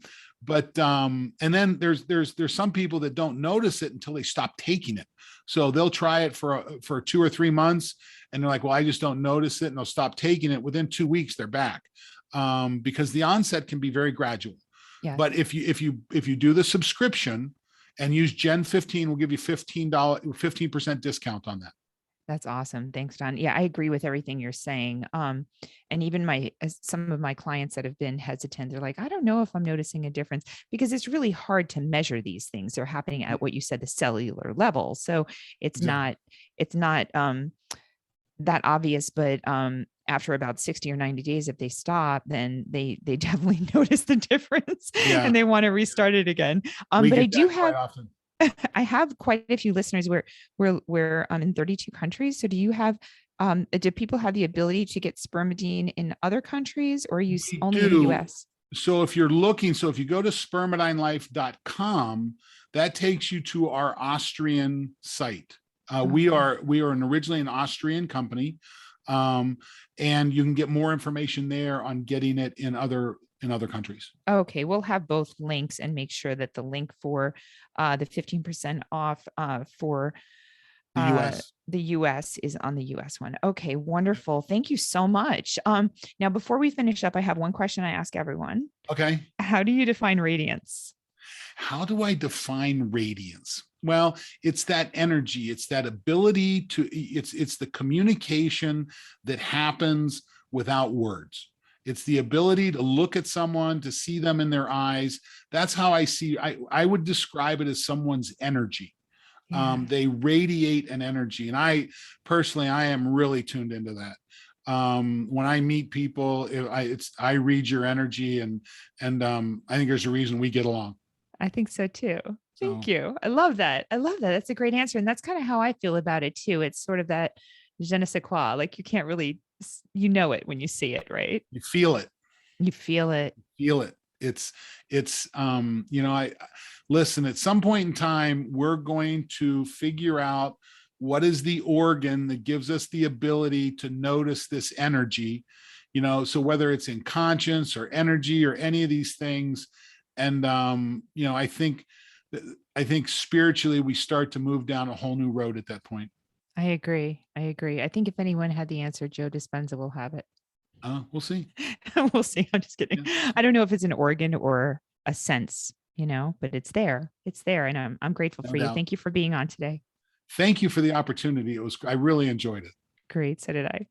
then there's some people that don't notice it until they stop taking it. So they'll try it for 2 or 3 months, and they're like, well, I just don't notice it, and they'll stop taking it. Within 2 weeks, they're back, because the onset can be very gradual. Yes. But if you do the subscription and use Gen 15, we'll give you $15% discount on that. That's awesome. Thanks, Don. Yeah, I agree with everything you're saying. And even some of my clients that have been hesitant, they're like, I don't know if I'm noticing a difference, because it's really hard to measure these things. They're happening at what you said, the cellular level. So it's Exactly. not that obvious, but after about 60 or 90 days, if they stop, then they definitely notice the difference. Yeah. And they want to restart it again. We But get I do that have, quite often. I have quite a few listeners where we're in 32 countries. So do you have, do people have the ability to get spermidine in other countries, or are you We only in the do. US? So if you go to spermidinelife.com, that takes you to our Austrian site. We are originally an Austrian company, and you can get more information there on getting it in other countries. Okay, we'll have both links, and make sure that the link for the 15% off for The US. The US is on the US one. Okay, wonderful. Thank you so much. Now before we finish up, I have one question I ask everyone. Okay. How do you define radiance? How do I define radiance? Well, it's that energy, it's that ability to, it's the communication that happens without words. It's the ability to look at someone, to see them in their eyes. That's how I would describe it as someone's energy. Yeah. They radiate an energy. And I personally, I am really tuned into that. When I meet people, I read your energy, and I think there's a reason we get along. I think so too. Thank So, you. I love that. I love that. That's a great answer. And that's kind of how I feel about it too. It's sort of that je ne sais quoi. Like you can't really, you know it when you see it, right? you feel it. You feel it. Feel it. I listen, at some point in time, we're going to figure out what is the organ that gives us the ability to notice this energy, so whether it's in conscience or energy or any of these things. And, I think spiritually we start to move down a whole new road at that point. I agree. I think if anyone had the answer, Joe Dispenza will have it. We'll see. We'll see. I'm just kidding. Yeah. I don't know if it's an organ or a sense, but it's there. It's there. And I'm grateful for you. Thank you for being on today. Thank you for the opportunity. I really enjoyed it. Great. So did I.